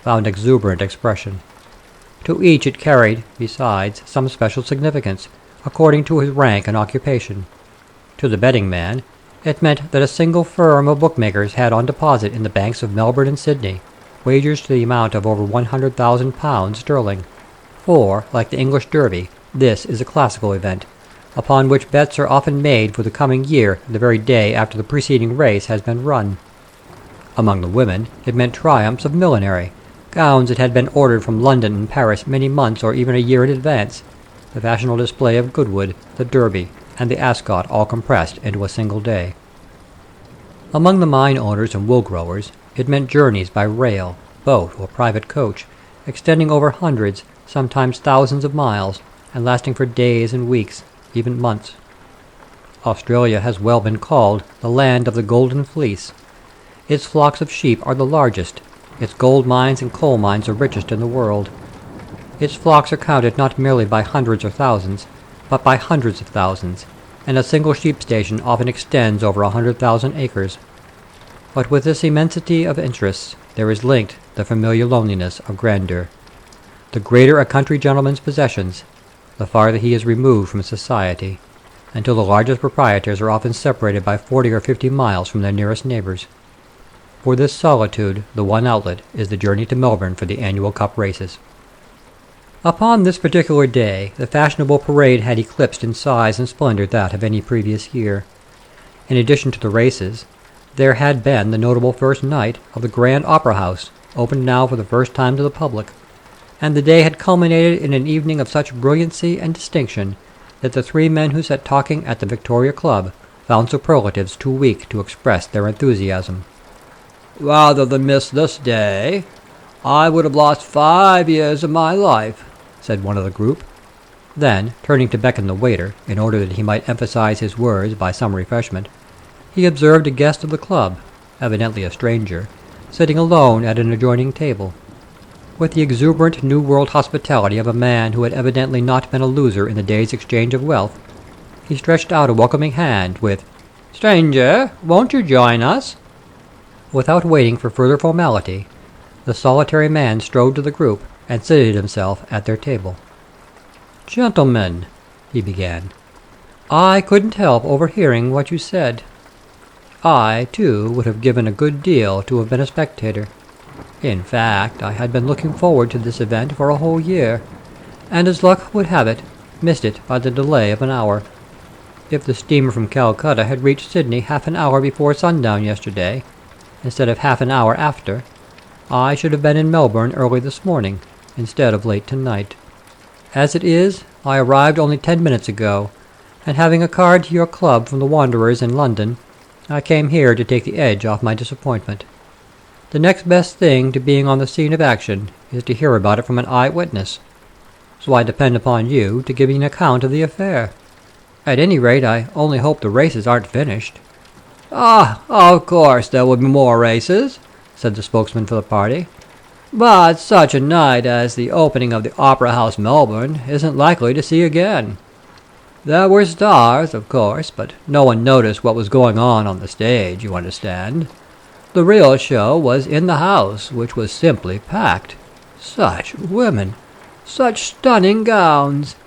found exuberant expression. To each it carried, besides, some special significance, according to his rank and occupation. To the betting man, it meant that a single firm of bookmakers had on deposit in the banks of Melbourne and Sydney wagers to the amount of over £100,000 sterling. For, like the English Derby, this is a classical event, upon which bets are often made for the coming year the very day after the preceding race has been run. Among the women, it meant triumphs of millinery, gowns that had been ordered from London and Paris many months or even a year in advance, the fashionable display of Goodwood, the Derby, and the Ascot all compressed into a single day. Among the mine owners and wool growers, it meant journeys by rail, boat, or private coach, extending over hundreds, sometimes thousands of miles, and lasting for days and weeks, even months. Australia has well been called the land of the Golden Fleece. Its flocks of sheep are the largest, its gold mines and coal mines the richest in the world. Its flocks are counted not merely by hundreds or thousands, but by hundreds of thousands, and a single sheep station often extends over 100,000 acres. But with this immensity of interests there is linked the familiar loneliness of grandeur. The greater a country gentleman's possessions, the farther he is removed from society, until the largest proprietors are often separated by 40 or 50 miles from their nearest neighbours. For this solitude the one outlet is the journey to Melbourne for the annual Cup races. Upon this particular day the fashionable parade had eclipsed in size and splendour that of any previous year. In addition to the races, there had been the notable first night of the Grand Opera House, opened now for the first time to the public, and the day had culminated in an evening of such brilliancy and distinction that the 3 men who sat talking at the Victoria Club found superlatives too weak to express their enthusiasm. "Rather than miss this day, I would have lost 5 years of my life," said one of the group. Then, turning to beckon the waiter, in order that he might emphasize his words by some refreshment, he observed a guest of the club, evidently a stranger, sitting alone at an adjoining table. With the exuberant New World hospitality of a man who had evidently not been a loser in the day's exchange of wealth, he stretched out a welcoming hand with, "Stranger, won't you join us?" Without waiting for further formality, the solitary man strode to the group and seated himself at their table. "Gentlemen," he began, "I couldn't help overhearing what you said. I, too, would have given a good deal to have been a spectator. In fact, I had been looking forward to this event for a whole year, and as luck would have it, missed it by the delay of an hour. If the steamer from Calcutta had reached Sydney half an hour before sundown yesterday, instead of half an hour after, I should have been in Melbourne early this morning, instead of late tonight. As it is, I arrived only 10 minutes ago, and having a card to your club from the Wanderers in London, I came here to take the edge off my disappointment. The next best thing to being on the scene of action is to hear about it from an eyewitness, so I depend upon you to give me an account of the affair. At any rate, I only hope the races aren't finished." "Ah, of course there will be more races," said the spokesman for the party. "But such a night as the opening of the Opera House, Melbourne, isn't likely to see again. There were stars, of course, but no one noticed what was going on the stage, you understand. The real show was in the house, which was simply packed. Such women! Such stunning gowns!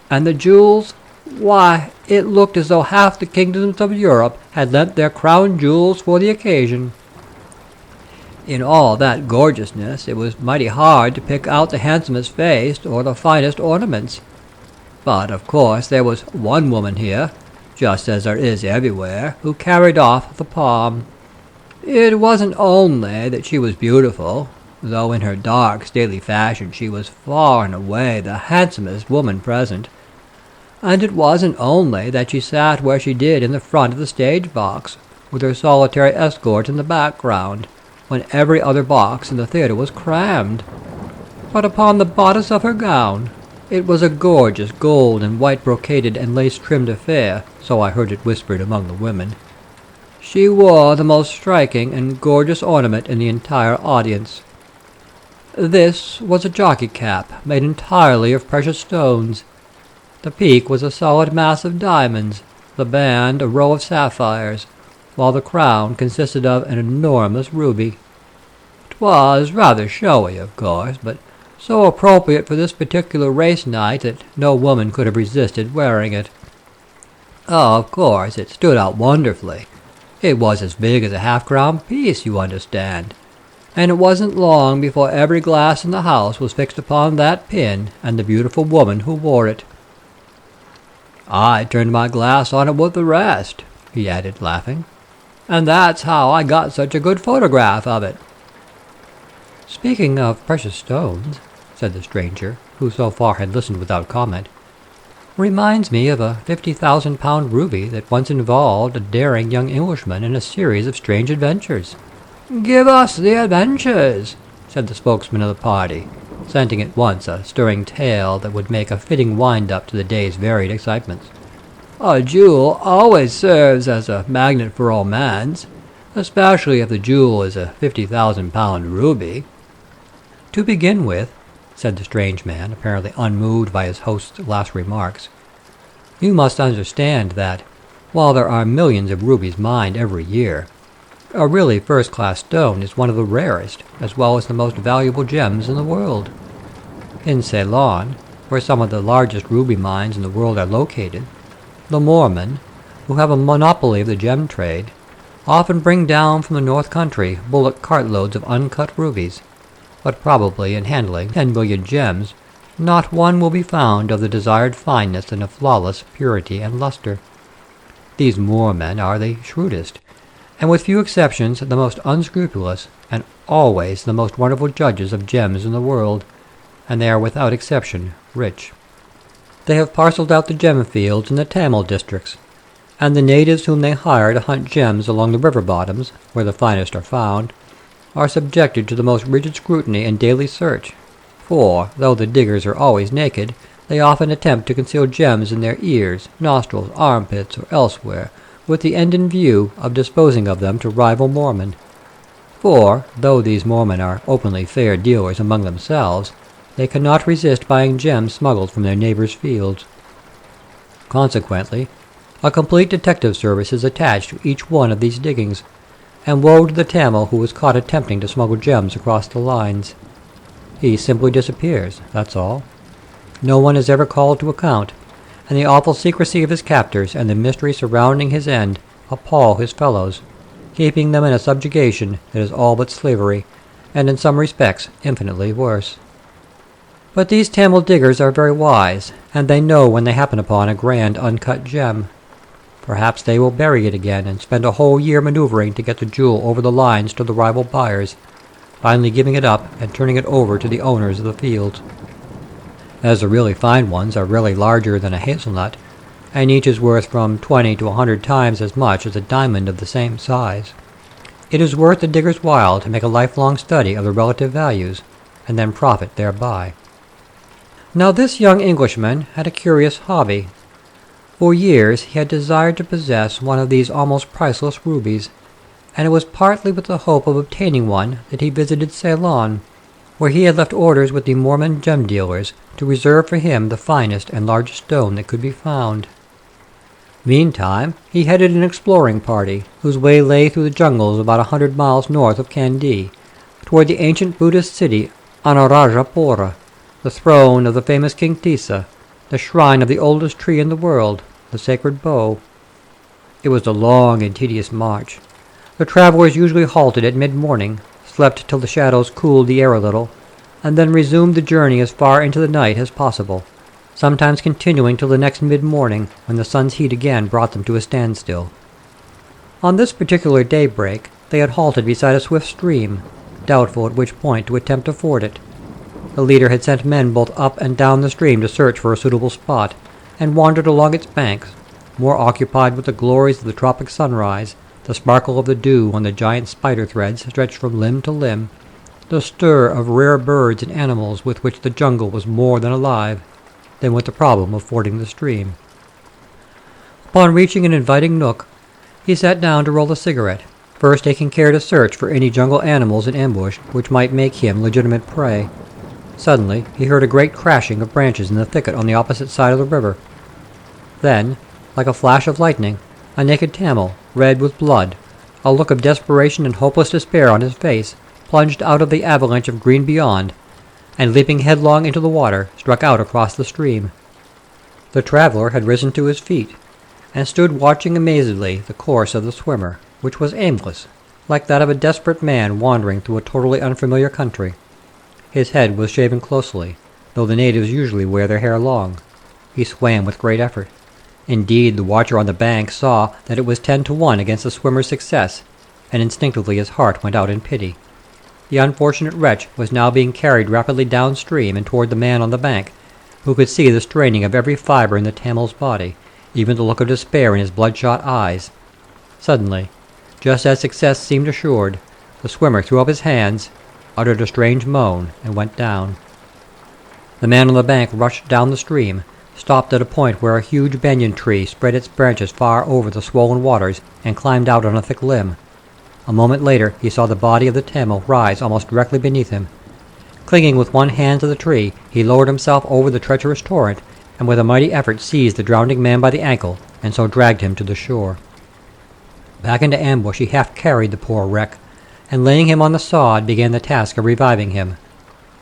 And the jewels? Why, it looked as though half the kingdoms of Europe had lent their crown jewels for the occasion. In all that gorgeousness, it was mighty hard to pick out the handsomest face or the finest ornaments. But, of course, there was one woman here, just as there is everywhere, who carried off the palm. It wasn't only that she was beautiful, though in her dark, stately fashion she was far and away the handsomest woman present. And it wasn't only that she sat where she did in the front of the stage box, with her solitary escort in the background, when every other box in the theatre was crammed. But upon the bodice of her gown, it was a gorgeous gold and white brocaded and lace-trimmed affair, so I heard it whispered among the women. She wore the most striking and gorgeous ornament in the entire audience. This was a jockey cap made entirely of precious stones. The peak was a solid mass of diamonds, the band a row of sapphires, while the crown consisted of an enormous ruby. 'Twas rather showy, of course, but so appropriate for this particular race night that no woman could have resisted wearing it. Oh, of course, it stood out wonderfully. It was as big as a half-crown piece, you understand, and it wasn't long before every glass in the house was fixed upon that pin and the beautiful woman who wore it. I turned my glass on it with the rest," he added, laughing, "and that's how I got such a good photograph of it." "Speaking of precious stones," said the stranger, who so far had listened without comment, "reminds me of a 50,000-pound ruby that once involved a daring young Englishman in a series of strange adventures." "Give us the adventures," said the spokesman of the party, scenting at once a stirring tale that would make a fitting wind-up to the day's varied excitements. "A jewel always serves as a magnet for romance, especially if the jewel is a 50,000-pound ruby." "To begin with," said the strange man, apparently unmoved by his host's last remarks, "you must understand that, while there are millions of rubies mined every year, a really first-class stone is one of the rarest, as well as the most valuable gems in the world. In Ceylon, where some of the largest ruby mines in the world are located, the Moormen, who have a monopoly of the gem trade, often bring down from the North Country bullock cartloads of uncut rubies, but probably in handling 10 million gems, not one will be found of the desired fineness and of flawless purity and luster. These Moormen are the shrewdest, and with few exceptions the most unscrupulous, and always the most wonderful judges of gems in the world, and they are without exception rich. They have parcelled out the gem fields in the Tamil districts, and the natives whom they hire to hunt gems along the river bottoms, where the finest are found, are subjected to the most rigid scrutiny and daily search, for, though the diggers are always naked, they often attempt to conceal gems in their ears, nostrils, armpits, or elsewhere, with the end in view of disposing of them to rival Moormen. For, though these Moormen are openly fair dealers among themselves, they cannot resist buying gems smuggled from their neighbours' fields. Consequently, a complete detective service is attached to each one of these diggings, and woe to the Tamil who is caught attempting to smuggle gems across the lines. He simply disappears, that's all. No one is ever called to account, and the awful secrecy of his captors and the mystery surrounding his end appall his fellows, keeping them in a subjugation that is all but slavery, and in some respects infinitely worse. But these Tamil diggers are very wise, and they know when they happen upon a grand uncut gem. Perhaps they will bury it again and spend a whole year maneuvering to get the jewel over the lines to the rival buyers, finally giving it up and turning it over to the owners of the fields. As the really fine ones are really larger than a hazelnut, and each is worth from 20 to 100 times as much as a diamond of the same size, it is worth the digger's while to make a lifelong study of the relative values, and then profit thereby. Now this young Englishman had a curious hobby. For years he had desired to possess one of these almost priceless rubies, and it was partly with the hope of obtaining one that he visited Ceylon, where he had left orders with the Mormon gem dealers to reserve for him the finest and largest stone that could be found. Meantime, he headed an exploring party, whose way lay through the jungles about 100 miles north of Kandy, toward the ancient Buddhist city Anuradhapura, the throne of the famous King Tissa, the shrine of the oldest tree in the world, the sacred bow. It was a long and tedious march. The travelers usually halted at mid-morning, slept till the shadows cooled the air a little, and then resumed the journey as far into the night as possible, sometimes continuing till the next mid-morning, when the sun's heat again brought them to a standstill. On this particular daybreak they had halted beside a swift stream, doubtful at which point to attempt to ford it. The leader had sent men both up and down the stream to search for a suitable spot, and wandered along its banks, more occupied with the glories of the tropic sunrise, the sparkle of the dew on the giant spider threads stretched from limb to limb, the stir of rare birds and animals with which the jungle was more than alive, than with the problem of fording the stream. Upon reaching an inviting nook, he sat down to roll a cigarette, first taking care to search for any jungle animals in ambush which might make him legitimate prey. Suddenly he heard a great crashing of branches in the thicket on the opposite side of the river. Then, like a flash of lightning, a naked Tamil, red with blood, a look of desperation and hopeless despair on his face, plunged out of the avalanche of green beyond, and leaping headlong into the water, struck out across the stream. The traveler had risen to his feet, and stood watching amazedly the course of the swimmer, which was aimless, like that of a desperate man wandering through a totally unfamiliar country. His head was shaven closely, though the natives usually wear their hair long. He swam with great effort. Indeed, the watcher on the bank saw that it was 10 to 1 against the swimmer's success, and instinctively his heart went out in pity. The unfortunate wretch was now being carried rapidly downstream and toward the man on the bank, who could see the straining of every fibre in the Tamil's body, even the look of despair in his bloodshot eyes. Suddenly, just as success seemed assured, the swimmer threw up his hands, uttered a strange moan, and went down. The man on the bank rushed down the stream, stopped at a point where a huge banyan tree spread its branches far over the swollen waters, and climbed out on a thick limb. A moment later he saw the body of the Tamil rise almost directly beneath him. Clinging with one hand to the tree, he lowered himself over the treacherous torrent, and with a mighty effort seized the drowning man by the ankle, and so dragged him to the shore. Back into ambush he half carried the poor wreck, and laying him on the sod began the task of reviving him.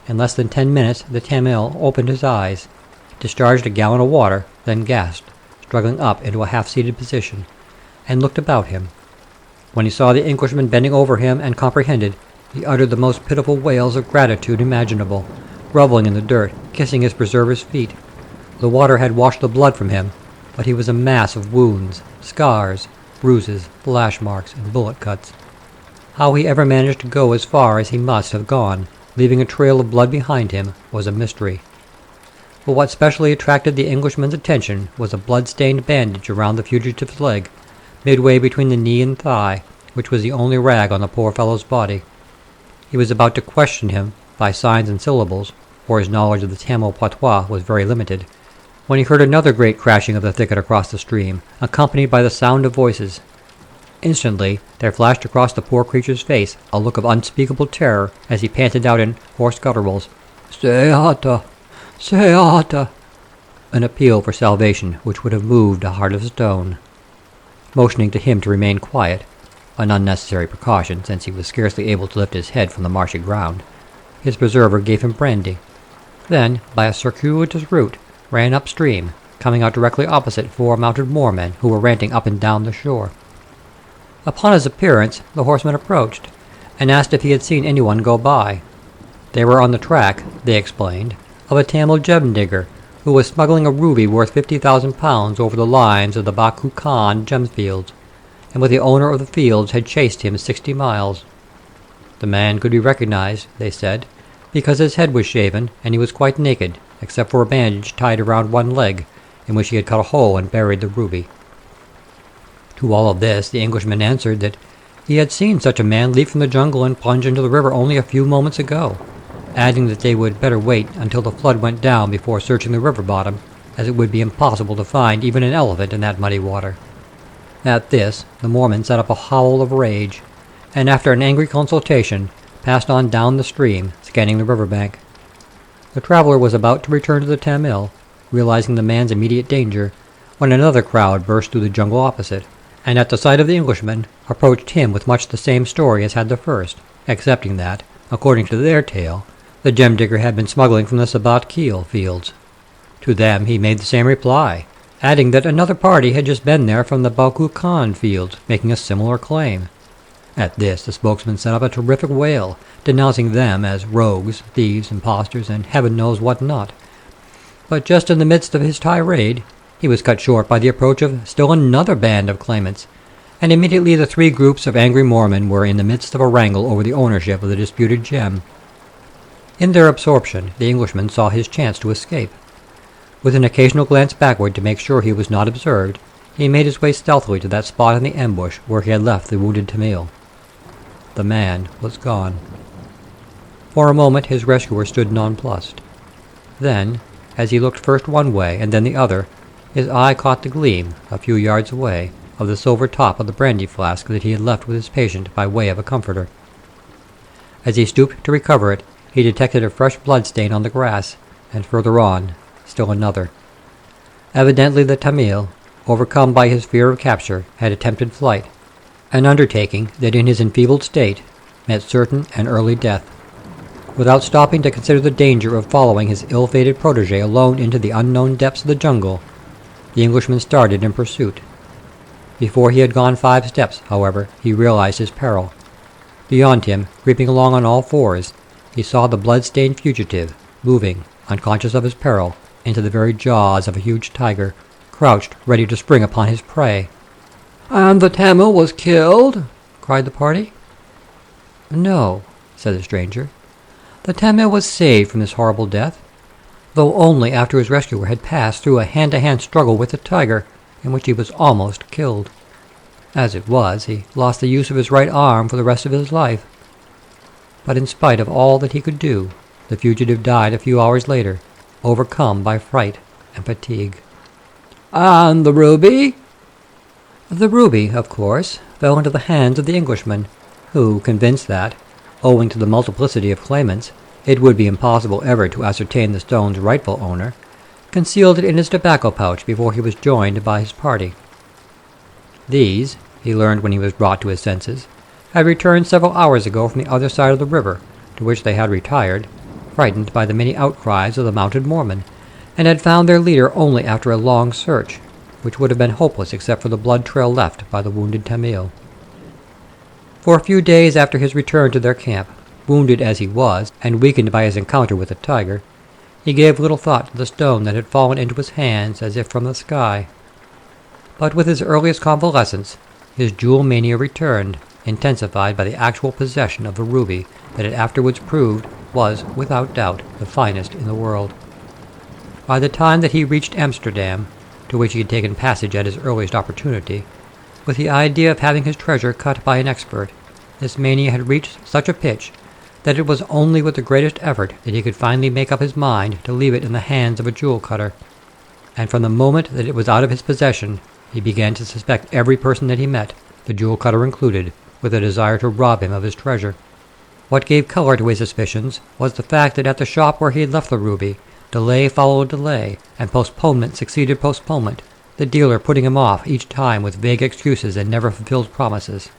In less than 10 minutes the Tamil opened his eyes, discharged a gallon of water, then gasped, struggling up into a half-seated position, and looked about him. When he saw the Englishman bending over him and comprehended, he uttered the most pitiful wails of gratitude imaginable, grovelling in the dirt, kissing his preserver's feet. The water had washed the blood from him, but he was a mass of wounds, scars, bruises, lash marks, and bullet cuts. How he ever managed to go as far as he must have gone, leaving a trail of blood behind him, was a mystery. But what specially attracted the Englishman's attention was a blood-stained bandage around the fugitive's leg, midway between the knee and thigh, which was the only rag on the poor fellow's body. He was about to question him by signs and syllables, for his knowledge of the Tamil patois was very limited, when he heard another great crashing of the thicket across the stream, accompanied by the sound of voices. Instantly there flashed across the poor creature's face a look of unspeakable terror as he panted out in hoarse gutturals, "Seata! Seata!" an appeal for salvation which would have moved a heart of stone. Motioning to him to remain quiet, an unnecessary precaution since he was scarcely able to lift his head from the marshy ground, his preserver gave him brandy, then, by a circuitous route, ran upstream, coming out directly opposite 4 mounted moormen who were ranting up and down the shore. Upon his appearance, the horseman approached, and asked if he had seen anyone go by. They were on the track, they explained, of a Tamil gem digger, who was smuggling a ruby worth £50,000 over the lines of the Baku Khan gem fields, and with the owner of the fields had chased him 60 miles. The man could be recognized, they said, because his head was shaven and he was quite naked, except for a bandage tied around one leg, in which he had cut a hole and buried the ruby. To all of this the Englishman answered that he had seen such a man leap from the jungle and plunge into the river only a few moments ago, adding that they would better wait until the flood went down before searching the river bottom, as it would be impossible to find even an elephant in that muddy water. At this, the Mormon set up a howl of rage, and after an angry consultation, passed on down the stream, scanning the river bank. The traveler was about to return to the Tamil, realizing the man's immediate danger, when another crowd burst through the jungle opposite, and at the sight of the Englishman, approached him with much the same story as had the first, excepting that, according to their tale, the gem digger had been smuggling from the Sabat Keel fields. To them he made the same reply, adding that another party had just been there from the Baku Khan fields, making a similar claim. At this the spokesman set up a terrific wail, denouncing them as rogues, thieves, impostors, and heaven knows what not. But just in the midst of his tirade, he was cut short by the approach of still another band of claimants, and immediately the three groups of angry Mormon were in the midst of a wrangle over the ownership of the disputed gem. In their absorption, the Englishman saw his chance to escape. With an occasional glance backward to make sure he was not observed, he made his way stealthily to that spot in the ambush where he had left the wounded Tamil. The man was gone. For a moment his rescuer stood nonplussed. Then, as he looked first one way and then the other, his eye caught the gleam, a few yards away, of the silver top of the brandy flask that he had left with his patient by way of a comforter. As he stooped to recover it, he detected a fresh blood stain on the grass, and further on, still another. Evidently the Tamil, overcome by his fear of capture, had attempted flight, an undertaking that in his enfeebled state meant certain and early death. Without stopping to consider the danger of following his ill-fated protege alone into the unknown depths of the jungle, the Englishman started in pursuit. Before he had gone 5 steps, however, he realized his peril. Beyond him, creeping along on all fours, he saw the blood-stained fugitive, moving, unconscious of his peril, into the very jaws of a huge tiger, crouched ready to spring upon his prey. "And the Tamil was killed?" cried the party. "No," said the stranger. "The Tamil was saved from this horrible death, though only after his rescuer had passed through a hand-to-hand struggle with the tiger, in which he was almost killed. As it was, he lost the use of his right arm for the rest of his life. But in spite of all that he could do, the fugitive died a few hours later, overcome by fright and fatigue." "And the ruby?" "The ruby, of course, fell into the hands of the Englishman, who, convinced that, owing to the multiplicity of claimants, it would be impossible ever to ascertain the stone's rightful owner, concealed it in his tobacco pouch before he was joined by his party. These, he learned when he was brought to his senses, had returned several hours ago from the other side of the river, to which they had retired, frightened by the many outcries of the mounted Mormon, and had found their leader only after a long search, which would have been hopeless except for the blood trail left by the wounded Tamil. For a few days after his return to their camp, wounded as he was, and weakened by his encounter with the tiger, he gave little thought to the stone that had fallen into his hands as if from the sky. But with his earliest convalescence, his jewel mania returned, intensified by the actual possession of the ruby that it afterwards proved was, without doubt, the finest in the world. By the time that he reached Amsterdam, to which he had taken passage at his earliest opportunity, with the idea of having his treasure cut by an expert, this mania had reached such a pitch that it was only with the greatest effort that he could finally make up his mind to leave it in the hands of a jewel cutter, and from the moment that it was out of his possession, he began to suspect every person that he met, the jewel cutter included, with a desire to rob him of his treasure. What gave color to his suspicions was the fact that at the shop where he had left the ruby, delay followed delay, and postponement succeeded postponement, the dealer putting him off each time with vague excuses and never fulfilled promises.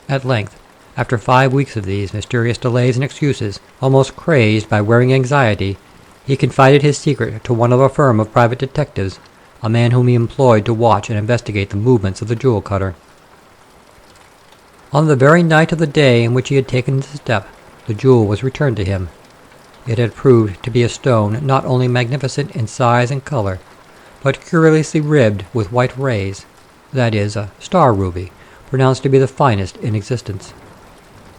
At length, after 5 weeks of these mysterious delays and excuses, almost crazed by wearing anxiety, he confided his secret to one of a firm of private detectives, a man whom he employed to watch and investigate the movements of the jewel cutter. On the very night of the day in which he had taken the step, the jewel was returned to him. It had proved to be a stone not only magnificent in size and color, but curiously ribbed with white rays, that is, a star ruby, pronounced to be the finest in existence.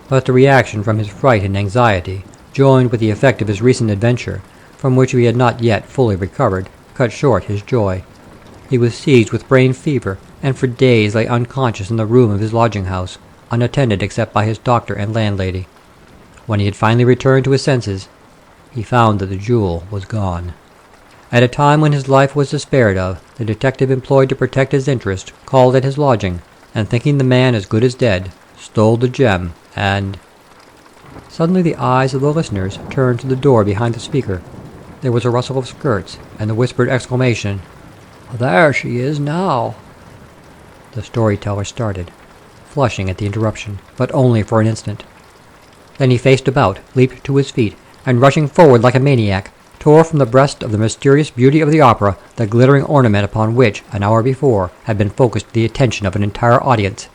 But the reaction from his fright and anxiety, joined with the effect of his recent adventure, from which he had not yet fully recovered, cut short his joy. He was seized with brain fever, and for days lay unconscious in the room of his lodging-house, unattended except by his doctor and landlady. When he had finally returned to his senses, he found that the jewel was gone. At a time when his life was despaired of, the detective employed to protect his interest called at his lodging, and thinking the man as good as dead, stole the gem, and... Suddenly the eyes of the listeners turned to the door behind the speaker. There was a rustle of skirts, and the whispered exclamation, "There she is now!" The storyteller started, flushing at the interruption, but only for an instant. Then he faced about, leaped to his feet, and rushing forward like a maniac, tore from the breast of the mysterious beauty of the opera the glittering ornament upon which, an hour before, had been focused the attention of an entire audience.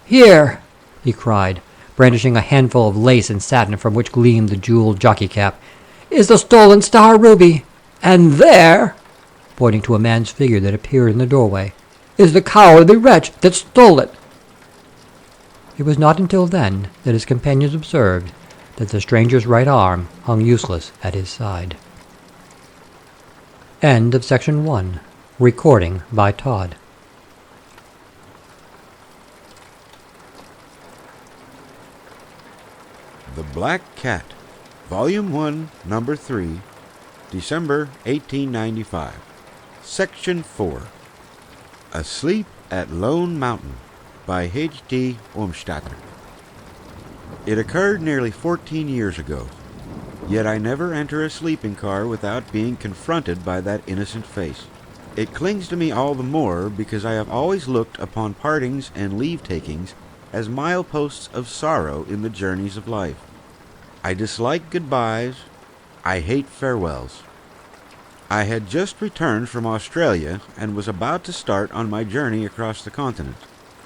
"Here!" he cried, brandishing a handful of lace and satin from which gleamed the jeweled jockey cap, "is the stolen star ruby! And there," pointing to a man's figure that appeared in the doorway, "is the cowardly wretch that stole it!" It was not until then that his companions observed that the stranger's right arm hung useless at his side. End of Section 1. Recording by Todd. The Black Cat, Volume 1, Number 3, December 1895. Section 4. Asleep at Lone Mountain by H.D. Umstattd. It occurred nearly 14 years ago, yet I never enter a sleeping car without being confronted by that innocent face. It clings to me all the more because I have always looked upon partings and leave-takings as mileposts of sorrow in the journeys of life. I dislike goodbyes, I hate farewells. I had just returned from Australia and was about to start on my journey across the continent,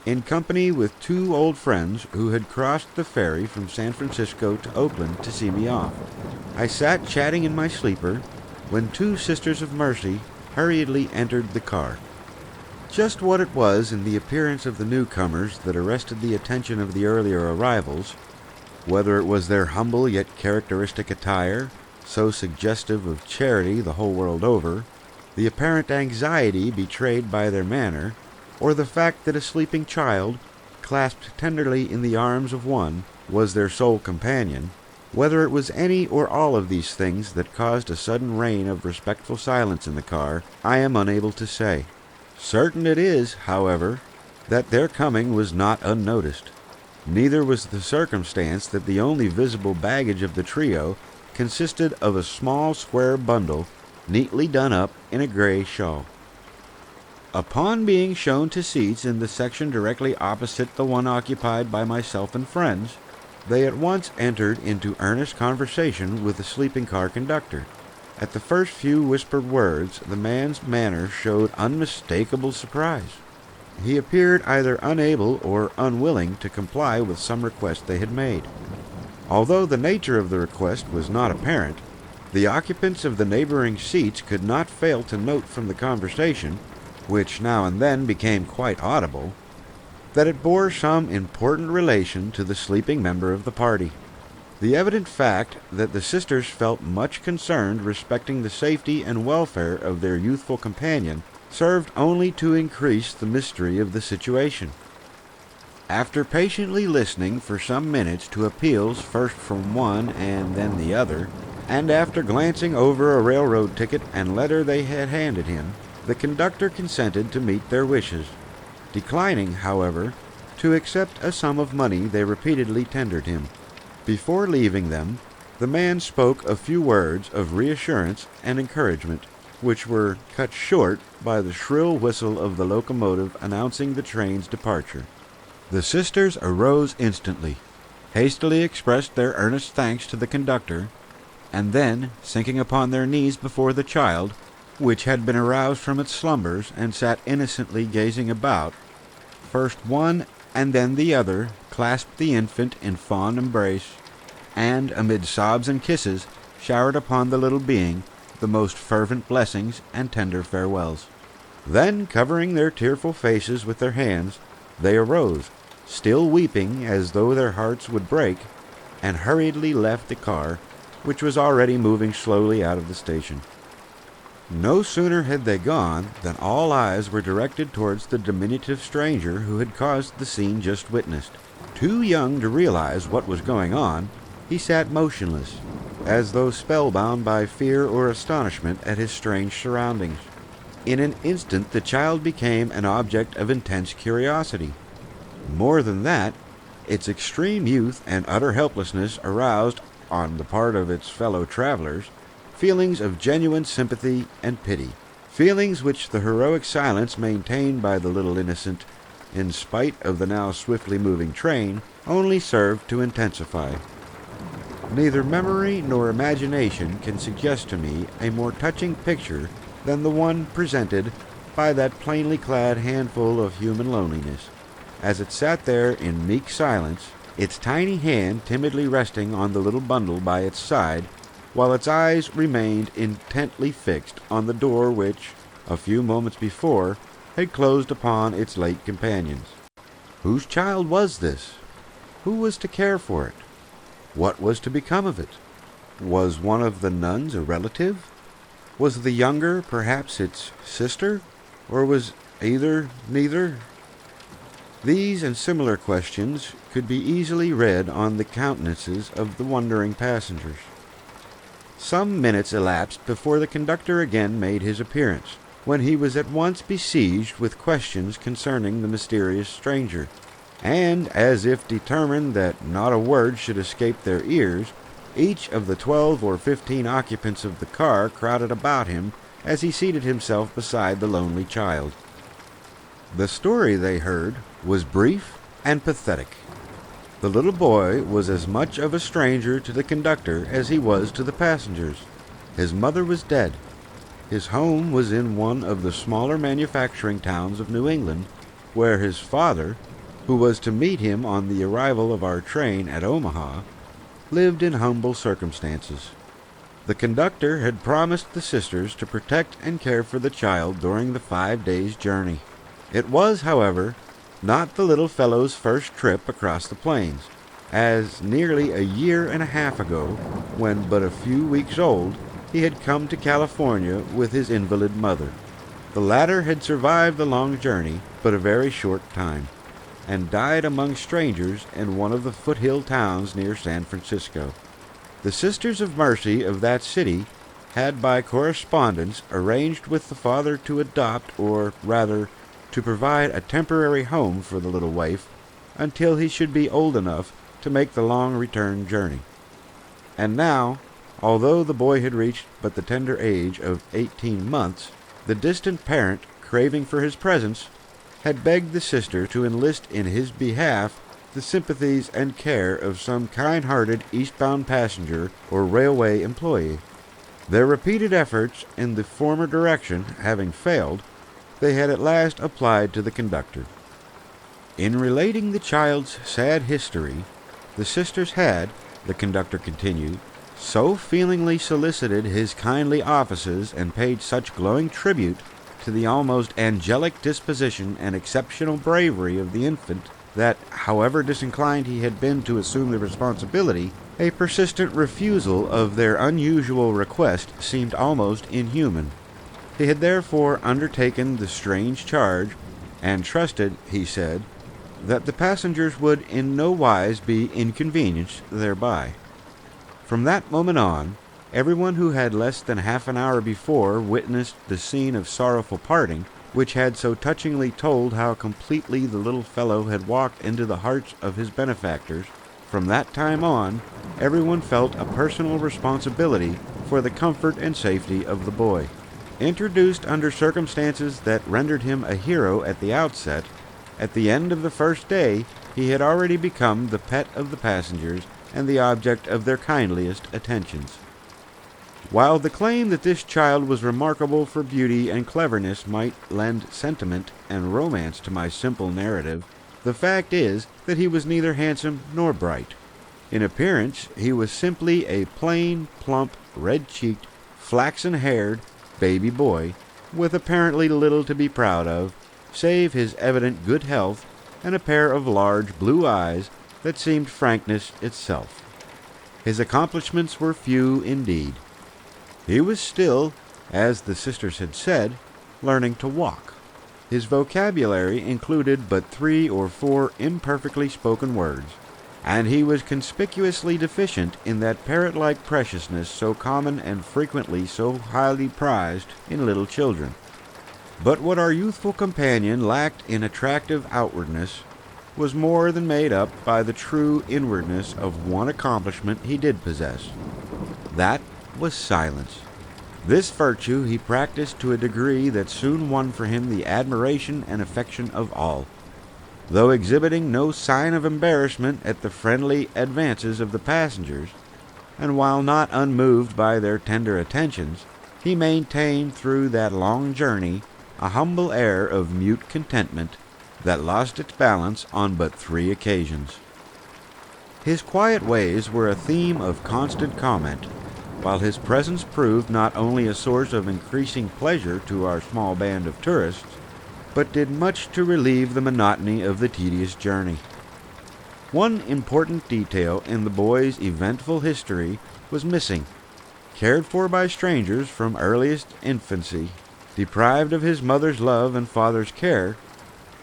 in company with two old friends who had crossed the ferry from San Francisco to Oakland to see me off. I sat chatting in my sleeper when two Sisters of Mercy hurriedly entered the car. Just what it was in the appearance of the newcomers that arrested the attention of the earlier arrivals, whether it was their humble yet characteristic attire, so suggestive of charity the whole world over, the apparent anxiety betrayed by their manner, or the fact that a sleeping child, clasped tenderly in the arms of one, was their sole companion, whether it was any or all of these things that caused a sudden reign of respectful silence in the car, I am unable to say. Certain it is, however, that their coming was not unnoticed. Neither was the circumstance that the only visible baggage of the trio consisted of a small square bundle neatly done up in a gray shawl. Upon being shown to seats in the section directly opposite the one occupied by myself and friends, they at once entered into earnest conversation with the sleeping car conductor. At the first few whispered words, the man's manner showed unmistakable surprise. He appeared either unable or unwilling to comply with some request they had made. Although the nature of the request was not apparent, the occupants of the neighboring seats could not fail to note from the conversation, which now and then became quite audible, that it bore some important relation to the sleeping member of the party. The evident fact that the sisters felt much concerned respecting the safety and welfare of their youthful companion served only to increase the mystery of the situation. After patiently listening for some minutes to appeals first from one and then the other, and after glancing over a railroad ticket and letter they had handed him, the conductor consented to meet their wishes, declining, however, to accept a sum of money they repeatedly tendered him. Before leaving them, the man spoke a few words of reassurance and encouragement, which were cut short by the shrill whistle of the locomotive announcing the train's departure. The sisters arose instantly, hastily expressed their earnest thanks to the conductor, and then, sinking upon their knees before the child, which had been aroused from its slumbers and sat innocently gazing about, first one and then the other clasped the infant in fond embrace, and, amid sobs and kisses, showered upon the little being the most fervent blessings and tender farewells. Then, covering their tearful faces with their hands, they arose, still weeping as though their hearts would break, and hurriedly left the car, which was already moving slowly out of the station. No sooner had they gone than all eyes were directed towards the diminutive stranger who had caused the scene just witnessed. Too young to realize what was going on, he sat motionless, as though spellbound by fear or astonishment at his strange surroundings. In an instant the child became an object of intense curiosity. More than that, its extreme youth and utter helplessness aroused, on the part of its fellow travelers, feelings of genuine sympathy and pity, feelings which the heroic silence maintained by the little innocent, in spite of the now swiftly moving train, only served to intensify. Neither memory nor imagination can suggest to me a more touching picture than the one presented by that plainly clad handful of human loneliness, as it sat there in meek silence, its tiny hand timidly resting on the little bundle by its side, while its eyes remained intently fixed on the door which, a few moments before, had closed upon its late companions. Whose child was this? Who was to care for it? What was to become of it? Was one of the nuns a relative? Was the younger perhaps its sister? Or was neither? These and similar questions could be easily read on the countenances of the wondering passengers. Some minutes elapsed before the conductor again made his appearance, when he was at once besieged with questions concerning the mysterious stranger, and, as if determined that not a word should escape their ears, each of the 12 or 15 occupants of the car crowded about him as he seated himself beside the lonely child. The story they heard was brief and pathetic. The little boy was as much of a stranger to the conductor as he was to the passengers. His mother was dead. His home was in one of the smaller manufacturing towns of New England, where his father, who was to meet him on the arrival of our train at Omaha, lived in humble circumstances. The conductor had promised the sisters to protect and care for the child during the 5 days' journey. It was, however, not the little fellow's first trip across the plains, as nearly a year and a half ago, when but a few weeks old, he had come to California with his invalid mother. The latter had survived the long journey but a very short time, and died among strangers in one of the foothill towns near San Francisco. The Sisters of Mercy of that city had by correspondence arranged with the father to adopt, or rather, to provide a temporary home for the little waif until he should be old enough to make the long return journey. And now, although the boy had reached but the tender age of 18 months, the distant parent, craving for his presence, had begged the sister to enlist in his behalf the sympathies and care of some kind-hearted eastbound passenger or railway employee. Their repeated efforts in the former direction having failed, they had at last applied to the conductor. In relating the child's sad history, the sisters had, the conductor continued, so feelingly solicited his kindly offices and paid such glowing tribute to the almost angelic disposition and exceptional bravery of the infant that, however disinclined he had been to assume the responsibility, a persistent refusal of their unusual request seemed almost inhuman. He had therefore undertaken the strange charge, and trusted, he said, that the passengers would in no wise be inconvenienced thereby. From that moment on, everyone who had less than half an hour before witnessed the scene of sorrowful parting, which had so touchingly told how completely the little fellow had walked into the hearts of his benefactors, from that time on, everyone felt a personal responsibility for the comfort and safety of the boy. Introduced under circumstances that rendered him a hero at the outset, at the end of the first day he had already become the pet of the passengers and the object of their kindliest attentions. While the claim that this child was remarkable for beauty and cleverness might lend sentiment and romance to my simple narrative, The fact is that he was neither handsome nor bright. In appearance, he was simply a plain, plump, red-cheeked, flaxen-haired baby boy with apparently little to be proud of, save his evident good health and a pair of large blue eyes that seemed frankness itself. His accomplishments were few indeed. He was still, as the sisters had said, learning to walk. His vocabulary included but 3 or 4 imperfectly spoken words, and he was conspicuously deficient in that parrot-like preciousness so common and frequently so highly prized in little children. But what our youthful companion lacked in attractive outwardness was more than made up by the true inwardness of one accomplishment he did possess. That was silence. This virtue he practiced to a degree that soon won for him the admiration and affection of all. Though exhibiting no sign of embarrassment at the friendly advances of the passengers, and while not unmoved by their tender attentions, he maintained through that long journey a humble air of mute contentment that lost its balance on but 3 occasions. His quiet ways were a theme of constant comment, while his presence proved not only a source of increasing pleasure to our small band of tourists, but did much to relieve the monotony of the tedious journey. One important detail in the boy's eventful history was missing. Cared for by strangers from earliest infancy, deprived of his mother's love and father's care,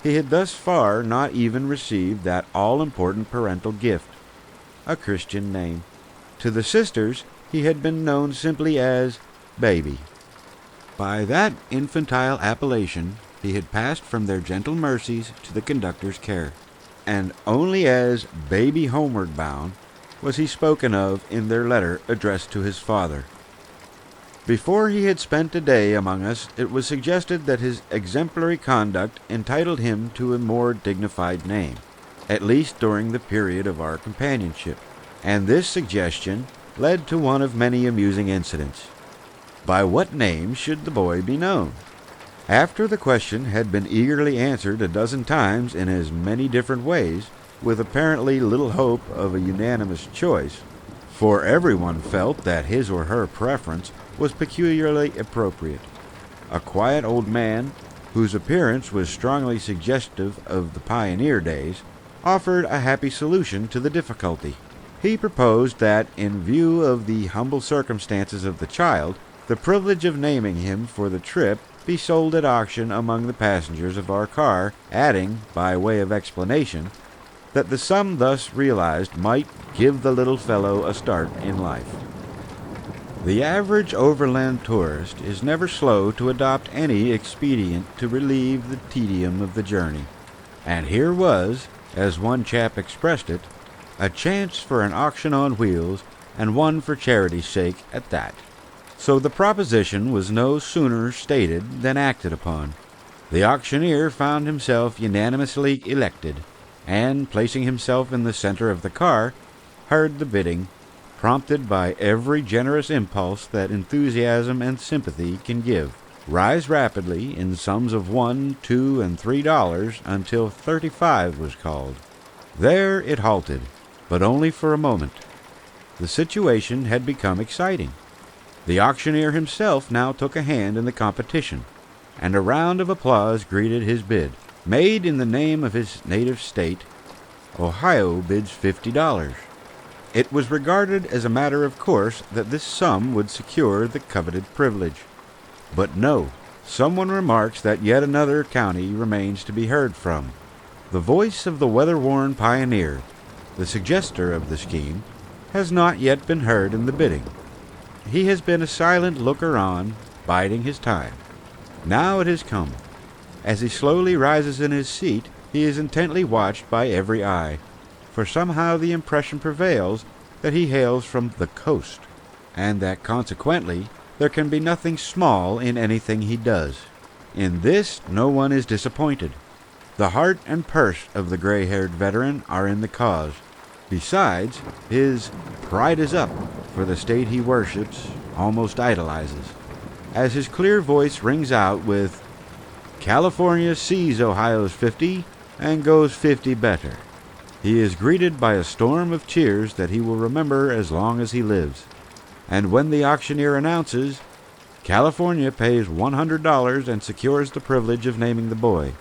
he had thus far not even received that all-important parental gift, a Christian name. To the sisters, he had been known simply as Baby. By that infantile appellation, he had passed from their gentle mercies to the conductor's care, and only as Baby Homeward Bound was he spoken of in their letter addressed to his father. Before he had spent a day among us, it was suggested that his exemplary conduct entitled him to a more dignified name, at least during the period of our companionship, and this suggestion led to one of many amusing incidents. By what name should the boy be known? After the question had been eagerly answered a dozen times in as many different ways, with apparently little hope of a unanimous choice, for everyone felt that his or her preference was peculiarly appropriate, a quiet old man, whose appearance was strongly suggestive of the pioneer days, offered a happy solution to the difficulty. He proposed that, in view of the humble circumstances of the child, the privilege of naming him for the trip be sold at auction among the passengers of our car, adding, by way of explanation, that the sum thus realized might give the little fellow a start in life. The average overland tourist is never slow to adopt any expedient to relieve the tedium of the journey, and here was, as one chap expressed it, a chance for an auction on wheels, and one for charity's sake at that. So the proposition was no sooner stated than acted upon. The auctioneer found himself unanimously elected, and, placing himself in the center of the car, heard the bidding, prompted by every generous impulse that enthusiasm and sympathy can give, rise rapidly in sums of $1, $2, and $3 until $35 was called. There it halted, but only for a moment. The situation had become exciting. The auctioneer himself now took a hand in the competition, and a round of applause greeted his bid. Made in the name of his native state, Ohio bids $50. It was regarded as a matter of course that this sum would secure the coveted privilege. But no, someone remarks that yet another county remains to be heard from. The voice of the weather-worn pioneer, the suggester of the scheme, has not yet been heard in the bidding. He has been a silent looker-on, biding his time. Now it has come. As he slowly rises in his seat, he is intently watched by every eye, for somehow the impression prevails that he hails from the coast, and that consequently there can be nothing small in anything he does. In this no one is disappointed. The heart and purse of the gray-haired veteran are in the cause. Besides, his pride is up, for the state he worships, almost idolizes, as his clear voice rings out with, "California sees Ohio's 50, and goes 50 better. He is greeted by a storm of cheers that he will remember as long as he lives. And when the auctioneer announces, California pays $100 and secures the privilege of naming the boy,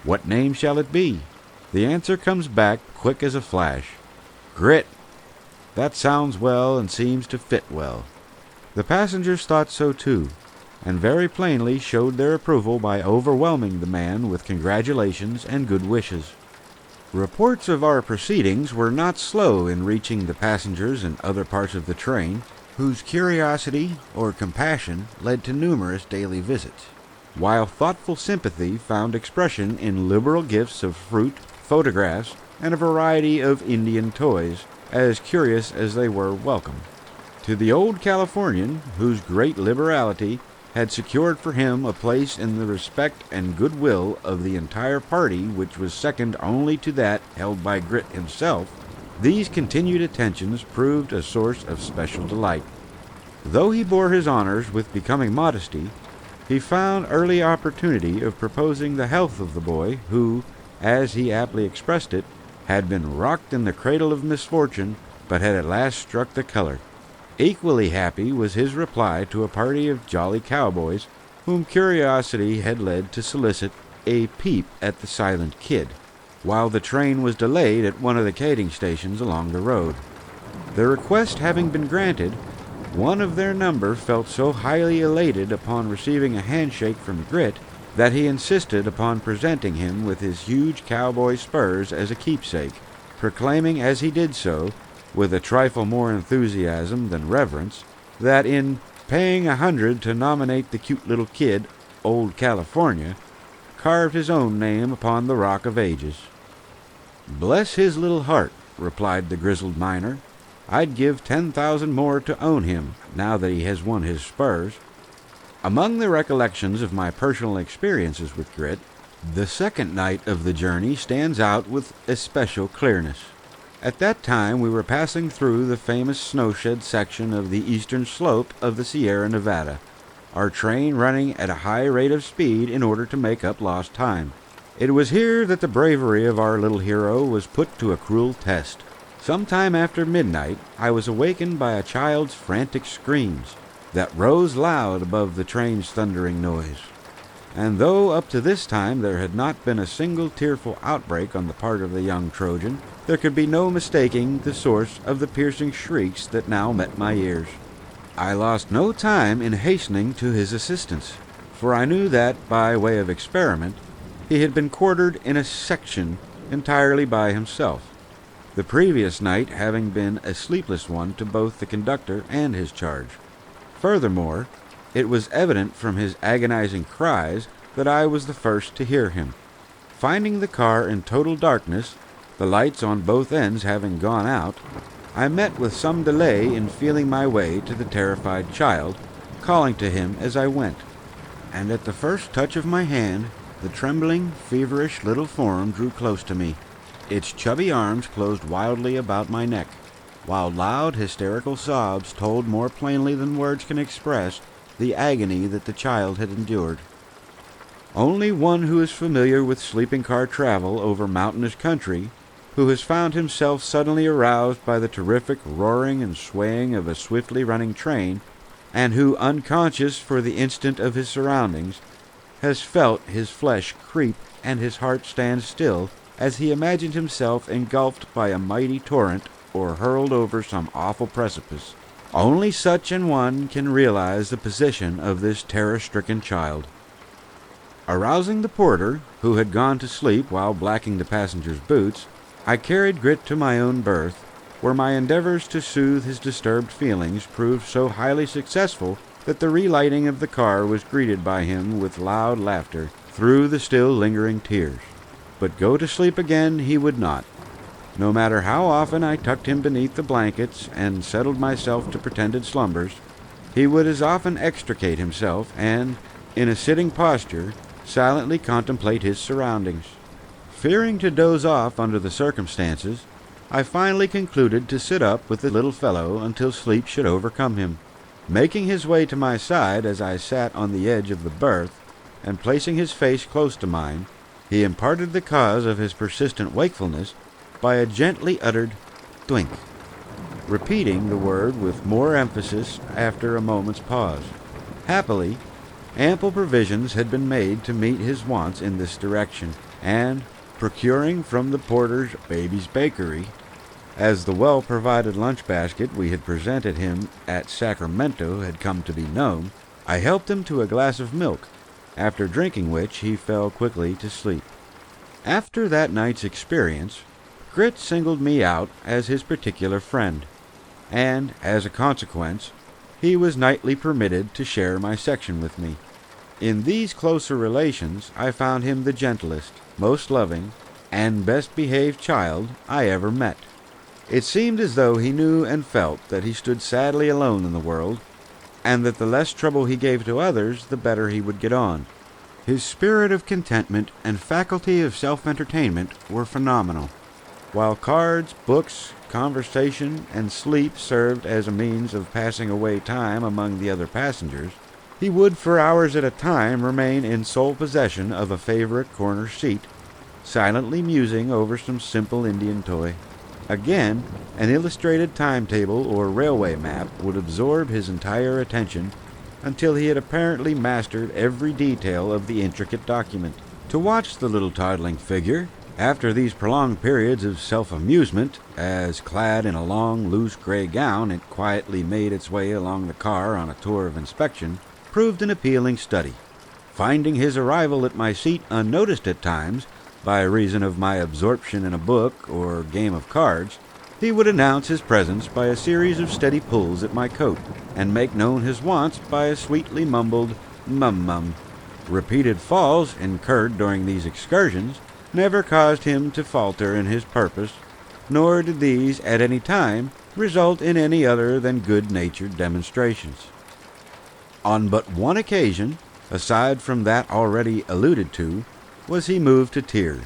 what name shall it be? The answer comes back quick as a flash. Grit. That sounds well and seems to fit well. The passengers thought so too, and very plainly showed their approval by overwhelming the man with congratulations and good wishes. Reports of our proceedings were not slow in reaching the passengers in other parts of the train, whose curiosity or compassion led to numerous daily visits, while thoughtful sympathy found expression in liberal gifts of fruit, photographs, and a variety of Indian toys, as curious as they were welcome. To the old Californian, whose great liberality had secured for him a place in the respect and goodwill of the entire party which was second only to that held by Grit himself, these continued attentions proved a source of special delight. Though he bore his honors with becoming modesty, he found early opportunity of proposing the health of the boy who, as he aptly expressed it, had been rocked in the cradle of misfortune, but had at last struck the color. Equally happy was his reply to a party of jolly cowboys whom curiosity had led to solicit a peep at the silent kid, while the train was delayed at one of the cading stations along the road. Their request having been granted, one of their number felt so highly elated upon receiving a handshake from Grit that he insisted upon presenting him with his huge cowboy spurs as a keepsake, proclaiming as he did so, with a trifle more enthusiasm than reverence, that in paying $100 to nominate the cute little kid, Old California, carved his own name upon the Rock of Ages. "Bless his little heart," replied the grizzled miner. "I'd give 10,000 more to own him, now that he has won his spurs." Among the recollections of my personal experiences with Grit, the second night of the journey stands out with especial clearness. At that time we were passing through the famous snowshed section of the eastern slope of the Sierra Nevada, our train running at a high rate of speed in order to make up lost time. It was here that the bravery of our little hero was put to a cruel test. Sometime after midnight I was awakened by a child's frantic screams that rose loud above the train's thundering noise. And though up to this time there had not been a single tearful outbreak on the part of the young Trojan, there could be no mistaking the source of the piercing shrieks that now met my ears. I lost no time in hastening to his assistance, for I knew that, by way of experiment, he had been quartered in a section entirely by himself, the previous night having been a sleepless one to both the conductor and his charge. Furthermore, it was evident from his agonizing cries that I was the first to hear him. Finding the car in total darkness, the lights on both ends having gone out, I met with some delay in feeling my way to the terrified child, calling to him as I went. And at the first touch of my hand, the trembling, feverish little form drew close to me. Its chubby arms closed wildly about my neck, while loud, hysterical sobs told more plainly than words can express the agony that the child had endured. Only one who is familiar with sleeping car travel over mountainous country, who has found himself suddenly aroused by the terrific roaring and swaying of a swiftly running train, and who, unconscious for the instant of his surroundings, has felt his flesh creep and his heart stand still as he imagined himself engulfed by a mighty torrent or hurled over some awful precipice. Only such an one can realize the position of this terror-stricken child. Arousing the porter, who had gone to sleep while blacking the passengers' boots, I carried Grit to my own berth, where my endeavors to soothe his disturbed feelings proved so highly successful that the relighting of the car was greeted by him with loud laughter through the still lingering tears. But go to sleep again he would not. No matter how often I tucked him beneath the blankets and settled myself to pretended slumbers, he would as often extricate himself and, in a sitting posture, silently contemplate his surroundings. Fearing to doze off under the circumstances, I finally concluded to sit up with the little fellow until sleep should overcome him. Making his way to my side as I sat on the edge of the berth, and placing his face close to mine, He imparted the cause of his persistent wakefulness by a gently uttered "twink," repeating the word with more emphasis after a moment's pause. Happily, ample provisions had been made to meet his wants in this direction, and, procuring from the porter's Baby's Bakery, as the well-provided lunch basket we had presented him at Sacramento had come to be known, I helped him to a glass of milk, after drinking which he fell quickly to sleep. After that night's experience, Grit singled me out as his particular friend, and, as a consequence, he was nightly permitted to share my section with me. In these closer relations I found him the gentlest, most loving, and best-behaved child I ever met. It seemed as though he knew and felt that he stood sadly alone in the world, and that the less trouble he gave to others, the better he would get on. His spirit of contentment and faculty of self-entertainment were phenomenal. While cards, books, conversation, and sleep served as a means of passing away time among the other passengers, he would for hours at a time remain in sole possession of a favorite corner seat, silently musing over some simple Indian toy. Again, an illustrated timetable or railway map would absorb his entire attention until he had apparently mastered every detail of the intricate document. To watch the little toddling figure, after these prolonged periods of self-amusement, as clad in a long, loose gray gown it quietly made its way along the car on a tour of inspection, proved an appealing study. Finding his arrival at my seat unnoticed at times, by reason of my absorption in a book or game of cards, he would announce his presence by a series of steady pulls at my coat, and make known his wants by a sweetly mumbled mum-mum. Repeated falls incurred during these excursions never caused him to falter in his purpose, nor did these at any time result in any other than good-natured demonstrations. On but one occasion, aside from that already alluded to, was he moved to tears.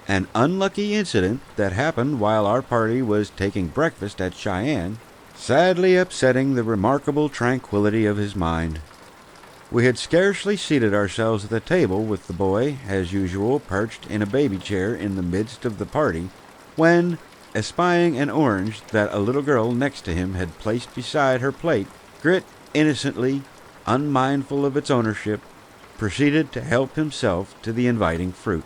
An unlucky incident that happened while our party was taking breakfast at Cheyenne, sadly upsetting the remarkable tranquility of his mind. We had scarcely seated ourselves at the table with the boy, as usual, perched in a baby chair in the midst of the party, when, espying an orange that a little girl next to him had placed beside her plate, Grit innocently, unmindful of its ownership, proceeded to help himself to the inviting fruit.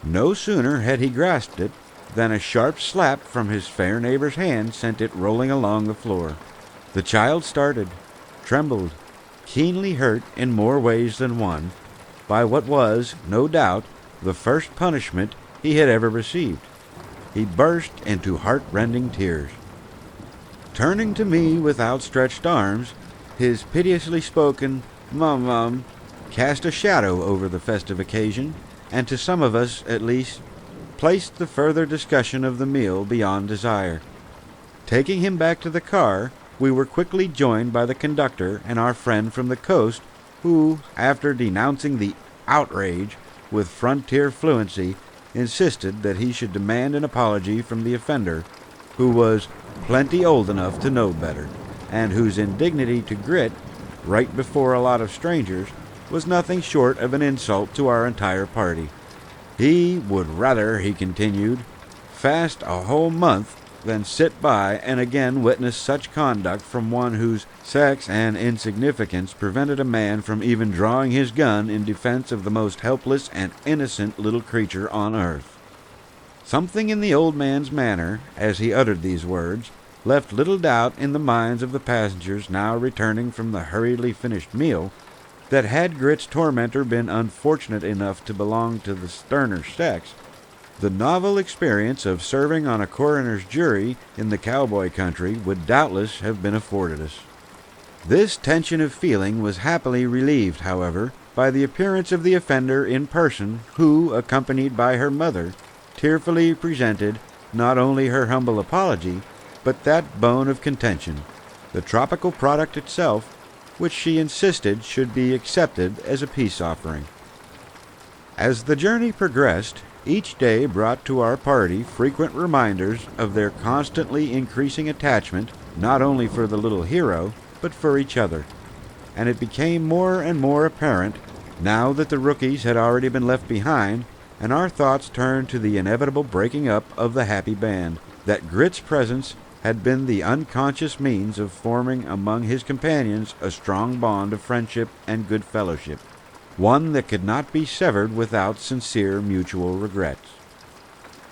No sooner had he grasped it than a sharp slap from his fair neighbor's hand sent it rolling along the floor. The child started, trembled, keenly hurt in more ways than one, by what was, no doubt, the first punishment he had ever received. He burst into heart-rending tears. Turning to me with outstretched arms, his piteously spoken "Mum-mum" cast a shadow over the festive occasion, and to some of us, at least, placed the further discussion of the meal beyond desire. Taking him back to the car, we were quickly joined by the conductor and our friend from the coast, who, after denouncing the outrage with frontier fluency, insisted that he should demand an apology from the offender, who was plenty old enough to know better, and whose indignity to Grit, right before a lot of strangers, was nothing short of an insult to our entire party. He would rather, he continued, fast a whole month than sit by and again witness such conduct from one whose sex and insignificance prevented a man from even drawing his gun in defense of the most helpless and innocent little creature on earth. Something in the old man's manner, as he uttered these words, left little doubt in the minds of the passengers now returning from the hurriedly finished meal, that had Grit's tormentor been unfortunate enough to belong to the sterner sex, the novel experience of serving on a coroner's jury in the cowboy country would doubtless have been afforded us. This tension of feeling was happily relieved, however, by the appearance of the offender in person, who, accompanied by her mother, tearfully presented not only her humble apology, but that bone of contention, the tropical product itself, which she insisted should be accepted as a peace offering. As the journey progressed, each day brought to our party frequent reminders of their constantly increasing attachment, not only for the little hero, but for each other, and it became more and more apparent, now that the rookies had already been left behind, and our thoughts turned to the inevitable breaking up of the happy band. That Grit's presence had been the unconscious means of forming among his companions a strong bond of friendship and good fellowship, one that could not be severed without sincere mutual regrets.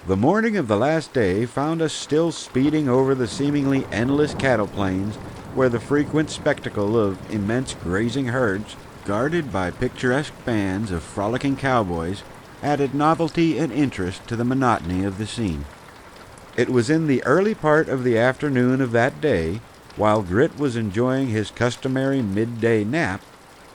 The morning of the last day found us still speeding over the seemingly endless cattle plains, where the frequent spectacle of immense grazing herds, guarded by picturesque bands of frolicking cowboys, added novelty and interest to the monotony of the scene. It was in the early part of the afternoon of that day, while Grit was enjoying his customary midday nap,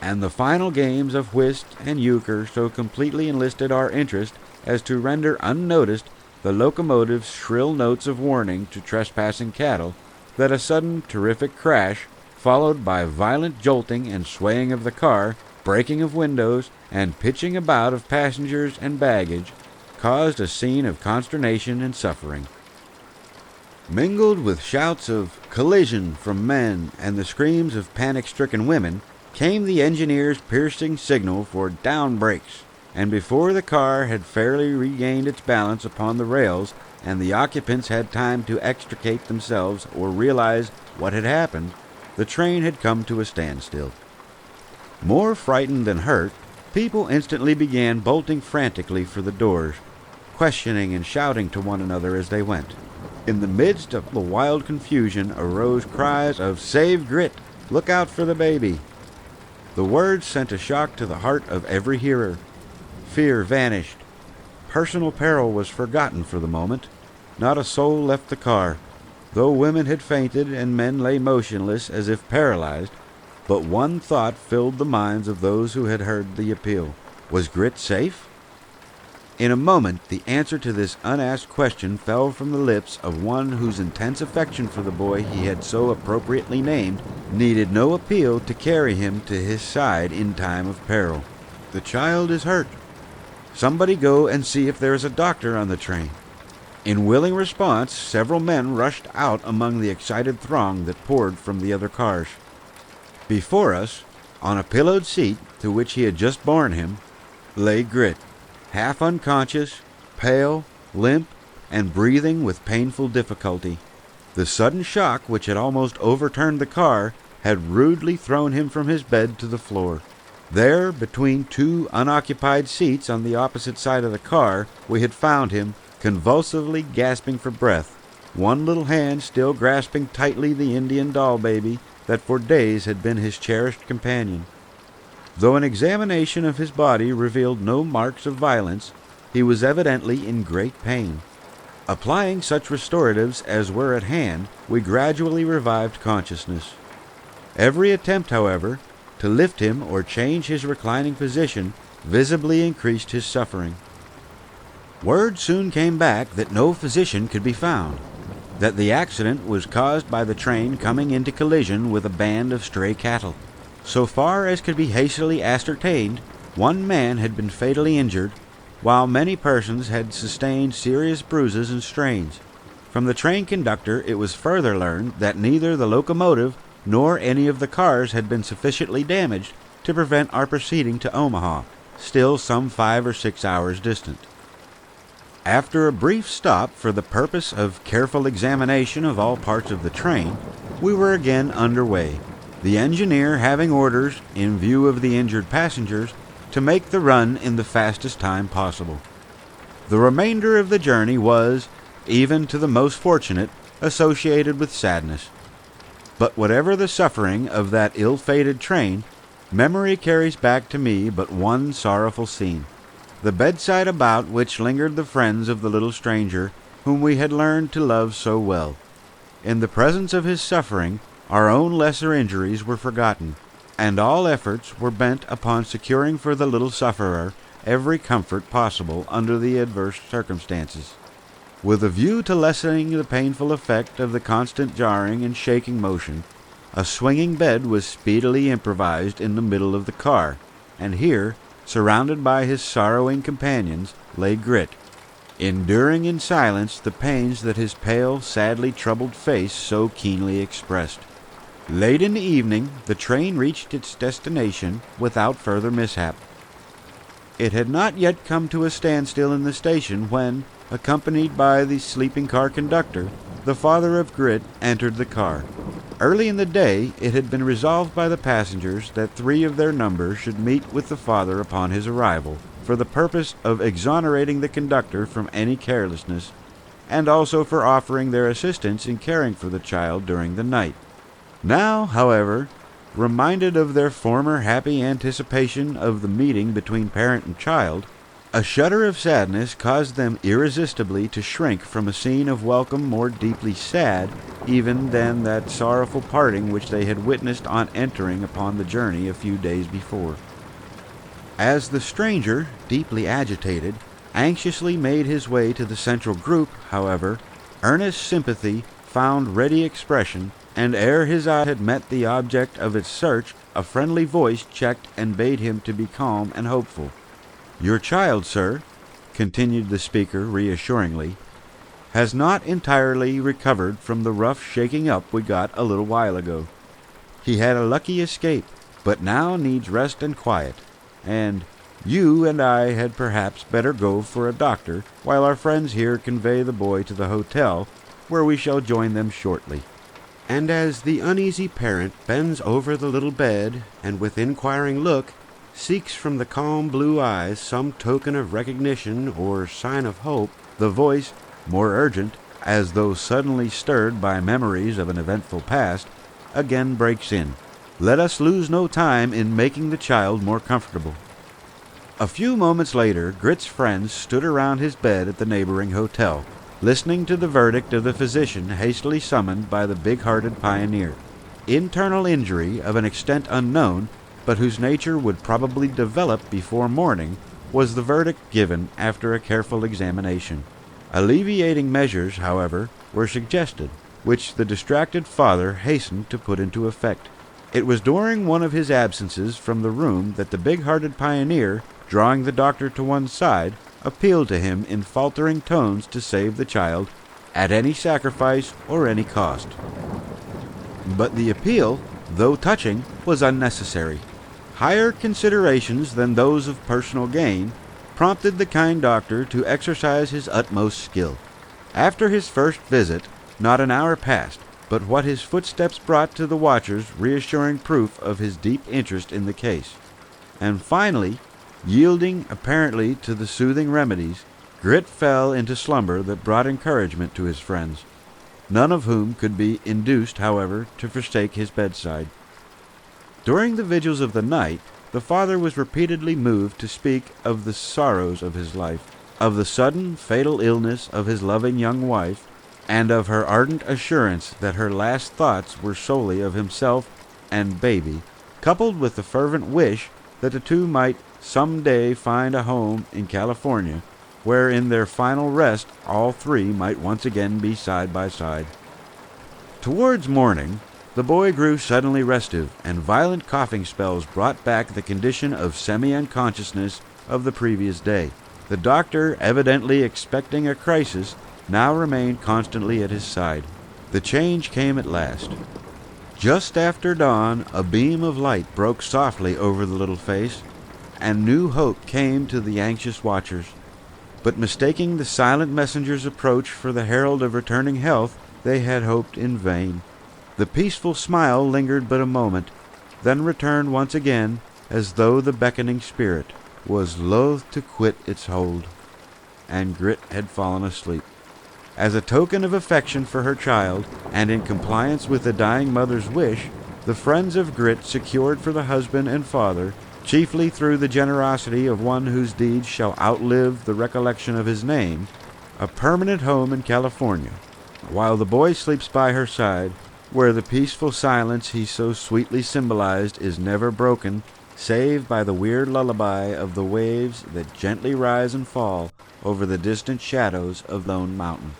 and the final games of whist and euchre so completely enlisted our interest as to render unnoticed the locomotive's shrill notes of warning to trespassing cattle, that a sudden terrific crash, followed by violent jolting and swaying of the car, breaking of windows, and pitching about of passengers and baggage, caused a scene of consternation and suffering. Mingled with shouts of collision from men and the screams of panic-stricken women, came the engineer's piercing signal for down brakes, and before the car had fairly regained its balance upon the rails and the occupants had time to extricate themselves or realize what had happened, the train had come to a standstill. More frightened than hurt, people instantly began bolting frantically for the doors, questioning and shouting to one another as they went. In the midst of the wild confusion arose cries of "Save Grit! Look out for the baby!" The words sent a shock to the heart of every hearer. Fear vanished. Personal peril was forgotten for the moment. Not a soul left the car, though women had fainted and men lay motionless as if paralyzed. But one thought filled the minds of those who had heard the appeal. Was Grit safe? In a moment the answer to this unasked question fell from the lips of one whose intense affection for the boy he had so appropriately named needed no appeal to carry him to his side in time of peril. "The child is hurt. Somebody go and see if there is a doctor on the train." In willing response, several men rushed out among the excited throng that poured from the other cars. Before us, on a pillowed seat to which he had just borne him, lay Grit, half unconscious, pale, limp, and breathing with painful difficulty. The sudden shock which had almost overturned the car had rudely thrown him from his bed to the floor. There, between two unoccupied seats on the opposite side of the car, we had found him, convulsively gasping for breath, one little hand still grasping tightly the Indian doll baby that for days had been his cherished companion. Though an examination of his body revealed no marks of violence, he was evidently in great pain. Applying such restoratives as were at hand, we gradually revived consciousness. Every attempt, however, to lift him or change his reclining position visibly increased his suffering. Word soon came back that no physician could be found, that the accident was caused by the train coming into collision with a band of stray cattle. So far as could be hastily ascertained, one man had been fatally injured, while many persons had sustained serious bruises and strains. From the train conductor it was further learned that neither the locomotive nor any of the cars had been sufficiently damaged to prevent our proceeding to Omaha, still some 5 or 6 hours distant. After a brief stop for the purpose of careful examination of all parts of the train, we were again underway, the engineer having orders, in view of the injured passengers, to make the run in the fastest time possible. The remainder of the journey was, even to the most fortunate, associated with sadness. But whatever the suffering of that ill-fated train, memory carries back to me but one sorrowful scene, the bedside about which lingered the friends of the little stranger whom we had learned to love so well. In the presence of his suffering, our own lesser injuries were forgotten, and all efforts were bent upon securing for the little sufferer every comfort possible under the adverse circumstances. With a view to lessening the painful effect of the constant jarring and shaking motion, a swinging bed was speedily improvised in the middle of the car, and here, surrounded by his sorrowing companions, lay Grit, enduring in silence the pains that his pale, sadly troubled face so keenly expressed. Late in the evening, the train reached its destination without further mishap. It had not yet come to a standstill in the station when, accompanied by the sleeping car conductor, the father of Grit entered the car. Early in the day it had been resolved by the passengers that 3 of their number should meet with the father upon his arrival, for the purpose of exonerating the conductor from any carelessness, and also for offering their assistance in caring for the child during the night. Now, however, reminded of their former happy anticipation of the meeting between parent and child, a shudder of sadness caused them irresistibly to shrink from a scene of welcome more deeply sad even than that sorrowful parting which they had witnessed on entering upon the journey a few days before. As the stranger, deeply agitated, anxiously made his way to the central group, however, earnest sympathy found ready expression, and ere his eye had met the object of its search, a friendly voice checked and bade him to be calm and hopeful. "Your child, sir," continued the speaker reassuringly, "has not entirely recovered from the rough shaking up we got a little while ago. He had a lucky escape, but now needs rest and quiet, and you and I had perhaps better go for a doctor while our friends here convey the boy to the hotel, where we shall join them shortly." And as the uneasy parent bends over the little bed, and with inquiring look seeks from the calm blue eyes some token of recognition or sign of hope, the voice, more urgent, as though suddenly stirred by memories of an eventful past, again breaks in. "Let us lose no time in making the child more comfortable." A few moments later, Grit's friends stood around his bed at the neighboring hotel, listening to the verdict of the physician hastily summoned by the big-hearted pioneer. Internal injury of an extent unknown, but whose nature would probably develop before morning, was the verdict given after a careful examination. Alleviating measures, however, were suggested, which the distracted father hastened to put into effect. It was during one of his absences from the room that the big-hearted pioneer, drawing the doctor to one side, appealed to him in faltering tones to save the child at any sacrifice or any cost. But the appeal, though touching, was unnecessary. Higher considerations than those of personal gain prompted the kind doctor to exercise his utmost skill. After his first visit, not an hour passed, but what his footsteps brought to the watchers reassuring proof of his deep interest in the case. And finally, yielding apparently to the soothing remedies, Grit fell into slumber that brought encouragement to his friends, none of whom could be induced, however, to forsake his bedside. During the vigils of the night, the father was repeatedly moved to speak of the sorrows of his life, of the sudden fatal illness of his loving young wife, and of her ardent assurance that her last thoughts were solely of himself and baby, coupled with the fervent wish that the two might some day find a home in California, where in their final rest all 3 might once again be side by side. Towards morning, the boy grew suddenly restive, and violent coughing spells brought back the condition of semi-unconsciousness of the previous day. The doctor, evidently expecting a crisis, now remained constantly at his side. The change came at last. Just after dawn, a beam of light broke softly over the little face, and new hope came to the anxious watchers. But mistaking the silent messenger's approach for the herald of returning health, they had hoped in vain. The peaceful smile lingered but a moment, then returned once again, as though the beckoning spirit was loath to quit its hold, and Grit had fallen asleep. As a token of affection for her child, and in compliance with the dying mother's wish, the friends of Grit secured for the husband and father, chiefly through the generosity of one whose deeds shall outlive the recollection of his name, a permanent home in California, while the boy sleeps by her side, where the peaceful silence he so sweetly symbolized is never broken, save by the weird lullaby of the waves that gently rise and fall over the distant shadows of Lone Mountain.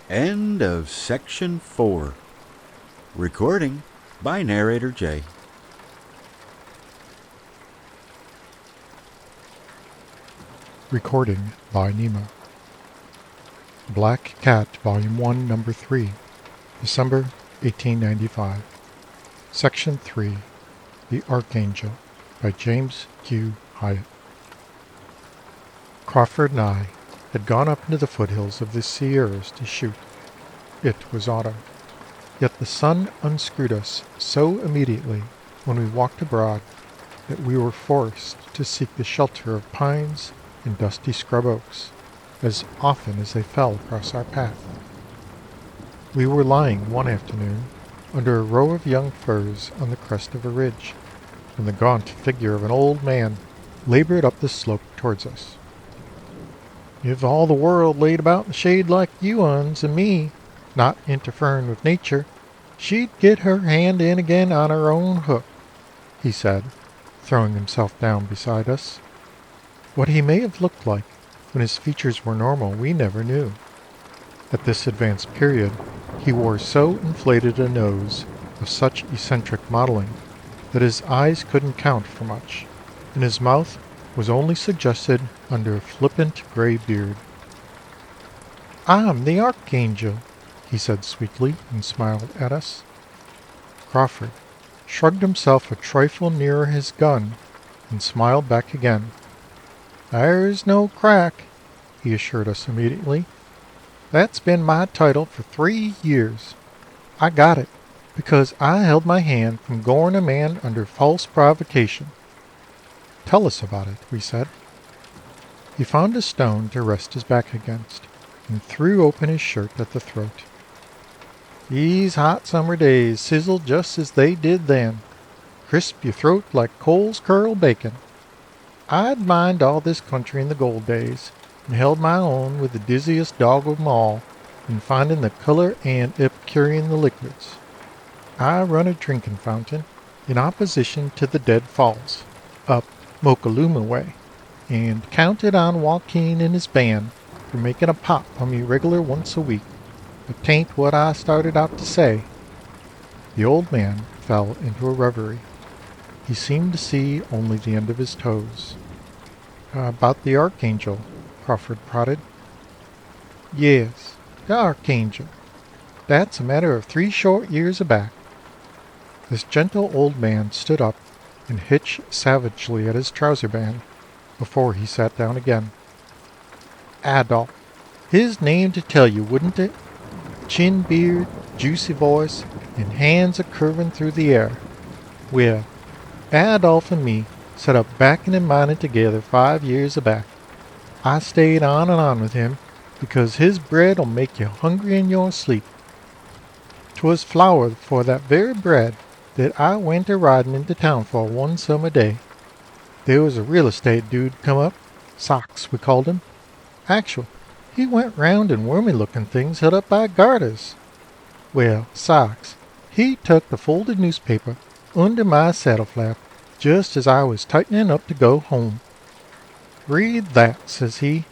End of Section 4. Recording by Narrator J. Recording by Nemo. Black Cat, Volume 1, Number 3, December 1895. Section 3, The Archangel, by James Q. Hyatt. Crawford and I had gone up into the foothills of the Sierras to shoot. It was autumn, yet the sun unscrewed us so immediately when we walked abroad that we were forced to seek the shelter of pines and dusty scrub oaks as often as they fell across our path. We were lying one afternoon under a row of young firs on the crest of a ridge, when the gaunt figure of an old man labored up the slope towards us. "If all the world laid about in the shade like you uns and me, not interfering with nature, she'd get her hand in again on her own hook," he said, throwing himself down beside us. What he may have looked like when his features were normal we never knew. At this advanced period he wore so inflated a nose of such eccentric modeling that his eyes couldn't count for much, and his mouth was only suggested under a flippant gray beard. "I'm the Archangel," he said sweetly, and smiled at us. Crawford shrugged himself a trifle nearer his gun and smiled back again. "There's no crack," he assured us immediately. "That's been my title for 3 years. I got it because I held my hand from goring a man under false provocation." "Tell us about it," we said. He found a stone to rest his back against and threw open his shirt at the throat. "These hot summer days sizzle just as they did then. Crisp your throat like coals curl bacon. I'd mined all this country in the gold days, and held my own with the dizziest dog of 'em all in finding the color and epicurean the liquids. I run a drinking fountain in opposition to the Dead Falls, up Mokaluma way, and counted on Joaquin and his band for making a pop on me regular once a week. But 'tain't what I started out to say." The old man fell into a reverie. He seemed to see only the end of his toes. "About the Archangel," Crawford prodded. "Yes, the Archangel. That's a matter of 3 short years aback." This gentle old man stood up and hitched savagely at his trouser band before he sat down again. "Adolf, his name to tell you, wouldn't it? Chin beard, juicy voice, and hands a-curving through the air. Well, Adolf and me set up backing and mining together 5 years aback. I stayed on and on with him because his bread'll make you hungry in your sleep. 'Twas flour for that very bread that I went a-riding into town for one summer day. There was a real estate dude come up, Socks we called him. Actual, he went round in wormy-looking things held up by garters. Well, Socks, he tucked a folded newspaper under my saddle flap just as I was tightening up to go home. 'Read that,' says he.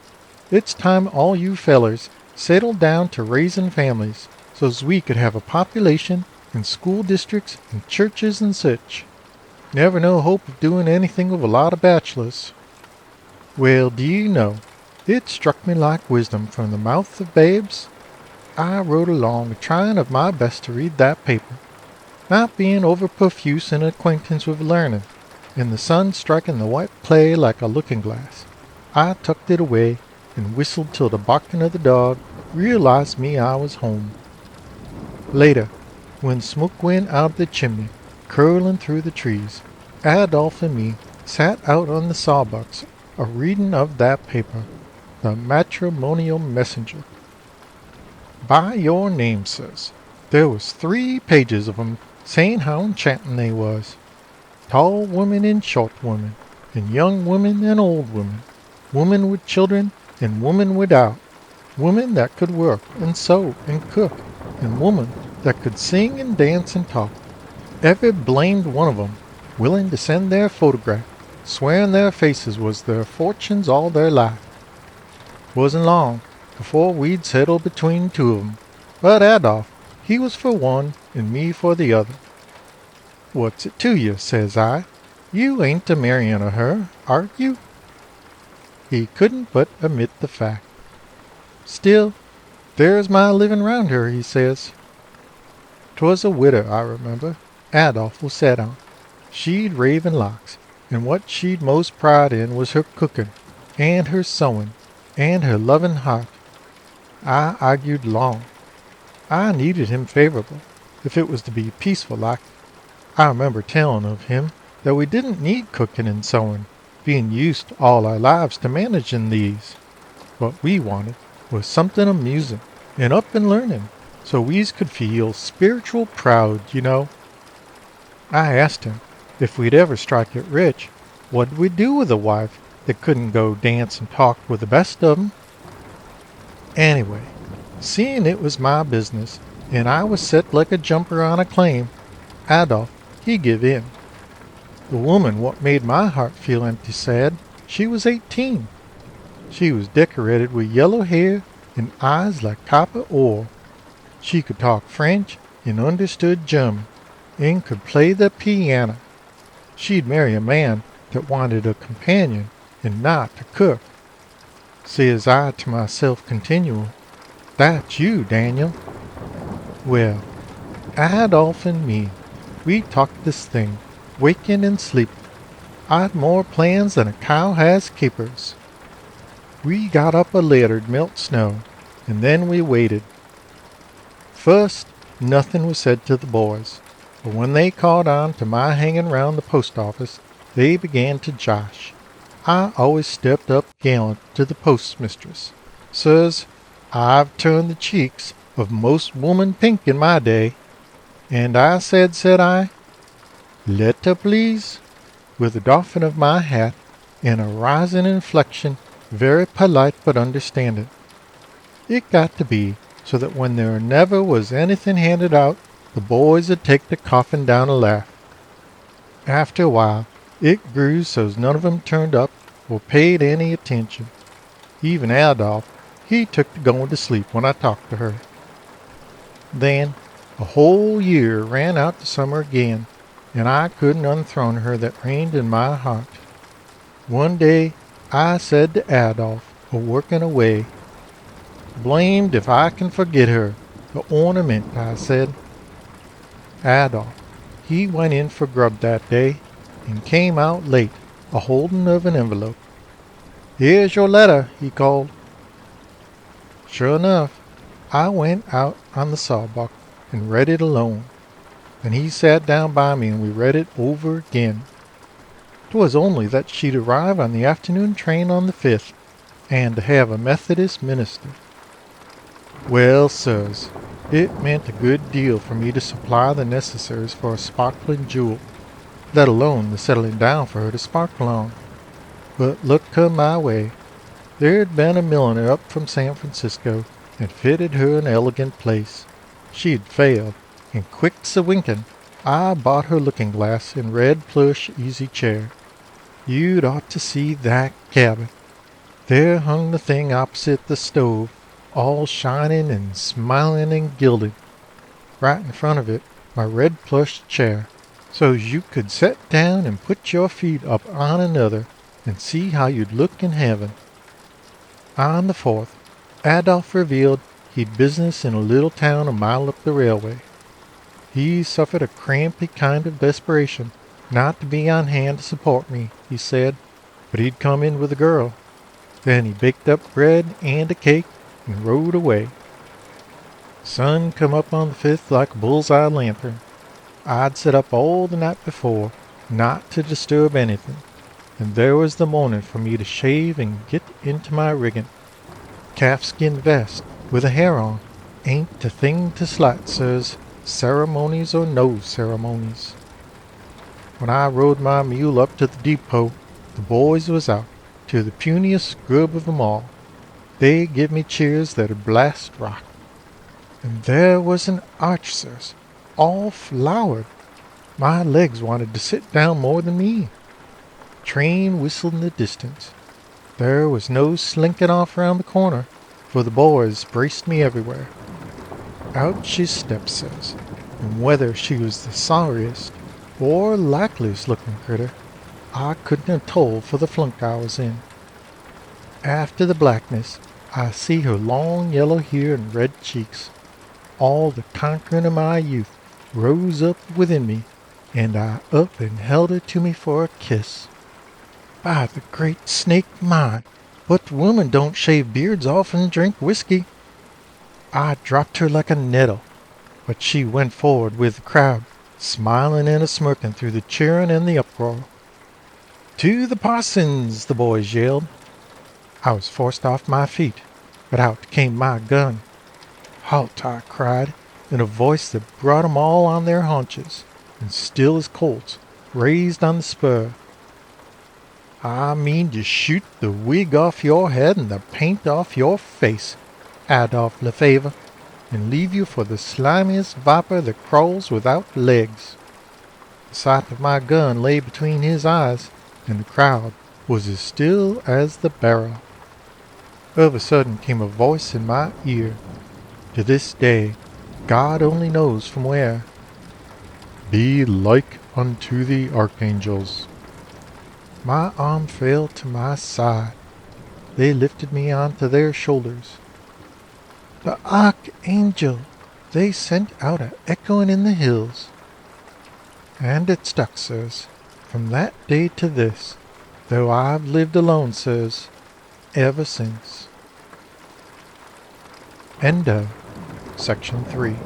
'It's time all you fellers settled down to raising families, so's we could have a population and school districts and churches and sich. Never no hope of doing anything with a lot of bachelors.' Well, do you know, it struck me like wisdom from the mouth of babes. I rode along trying of my best to read that paper, not being over profuse in acquaintance with learning, and the sun striking the white clay like a looking-glass. I tucked it away and whistled till the barking of the dog realized me I was home. Later, when smoke went out of the chimney, curling through the trees, Adolf and me sat out on the sawbucks a-reading of that paper, the Matrimonial Messenger. By your name, sirs, there was 3 pages of 'em saying how enchanting they was. Tall women and short women, and young women and old women, women with children and women without, women that could work and sew and cook, and women that could sing and dance and talk. Every blamed one of 'em willing to send their photograph, swearing their faces was their fortunes all their life. Wasn't long before we'd settled between 2 of 'em, but Adolf, he was for one and me for the other. 'What's it to you?' says I. 'You ain't a-marrying of her, are you?' He couldn't but admit the fact. 'Still, there's my living round her,' he says. 'Twas a widder, I remember, Adolf was set on. She'd raven locks, and what she'd most pride in was her cooking, and her sewing, and her loving heart. I argued long. I needed him favorable, if it was to be peaceful like. I remember telling of him that we didn't need cooking and sewing, being used all our lives to managing these. What we wanted was something amusing and up and learning, so we could feel spiritual proud, you know. I asked him if we'd ever strike it rich, what'd we do with a wife that couldn't go dance and talk with the best of 'em? Anyway, seeing it was my business, and I was set like a jumper on a claim, Adolf, he give in. The woman what made my heart feel empty sad, she was 18. She was decorated with yellow hair and eyes like copper ore. She could talk French and understood German, and could play the piano. She'd marry a man that wanted a companion and not to cook. Says I to myself continual, that's you, Daniel. Well, Adolf and me, we talked this thing, waking and sleeping. I'd more plans than a cow has capers. We got up a ladder to melt snow, and then we waited. First, nothing was said to the boys, but when they caught on to my hanging round the post office, they began to josh. I always stepped up gallant to the postmistress. Sirs, I've turned the cheeks of most woman pink in my day. And I said I, letter please, with a doffing of my hat and a rising inflection, very polite but understanding. It got to be so that when there never was anything handed out, the boys would take the coffin down a laugh. After a while, it grew so's none of 'em turned up or paid any attention. Even Adolf, he took to going to sleep when I talked to her. Then a whole year ran out to summer again, and I couldn't unthrone her that reigned in my heart. One day I said to Adolf, a-working away, blamed if I can forget her, the ornament, I said. Adolf, he went in for grub that day, and came out late, a-holding of an envelope. Here's your letter, he called. Sure enough, I went out on the sawbuck and read it alone. Then he sat down by me and we read it over again. 'Twas only that she'd arrive on the afternoon train on the 5th, and to have a Methodist minister. Well, sirs, it meant a good deal for me to supply the necessaries for a sparkling jewel, let alone the settling down for her to sparkle on. But luck come my way. There'd been a milliner up from San Francisco, and fitted her an elegant place. She'd failed, and quick's a winking, I bought her looking-glass and red plush easy chair. You'd ought to see that cabin. There hung the thing opposite the stove, all shining and smiling and gilded. Right in front of it, my red plush chair, so's you could set down and put your feet up on another and see how you'd look in heaven. On the 4th, Adolf revealed he'd business in a little town a mile up the railway. He suffered a crampy kind of desperation not to be on hand to support me, he said, but he'd come in with a girl. Then he baked up bread and a cake and rode away. Sun come up on the 5th like a bull's-eye lantern. I'd set up all the night before, not to disturb anything, and there was the morning for me to shave and get into my rigging. Calfskin vest with a hair on ain't the thing to slight, sirs, ceremonies or no ceremonies. When I rode my mule up to the depot, the boys was out, to the puniest scrub of 'em all. They give me cheers that'd blast rock. And there was an arch, sirs, all flowered. My legs wanted to sit down more than me. Train whistled in the distance. There was no slinking off round the corner, for the boys braced me everywhere. Out she stepped, sirs, and whether she was the sorriest or likeliest looking critter, I couldn't have told for the flunk I was in. After the blackness, I see her long yellow hair and red cheeks. All the conquering of my youth rose up within me, and I up and held her to me for a kiss. By the great snake mine, But women don't shave beards off and drink whiskey. I dropped her like a nettle, but she went forward with the crowd, smiling and a-smirking through the cheering and the uproar. "To the parsons!" the boys yelled. I was forced off my feet, but out came my gun. "Halt!" I cried, in a voice that brought 'em all on their haunches, and still as colts, raised on the spur. "I mean to shoot the wig off your head and the paint off your face, Adolphe Lefebvre, and leave you for the slimiest viper that crawls without legs." The sight of my gun lay between his eyes, and the crowd was as still as the barrel. Of a sudden came a voice in my ear. To this day, God only knows from where. "Be like unto the archangels." My arm fell to my side. They lifted me onto their shoulders. "The archangel!" they sent out a-echoing in the hills. And it stuck, sirs, from that day to this, though I've lived alone, sirs, ever since. End of Section 3.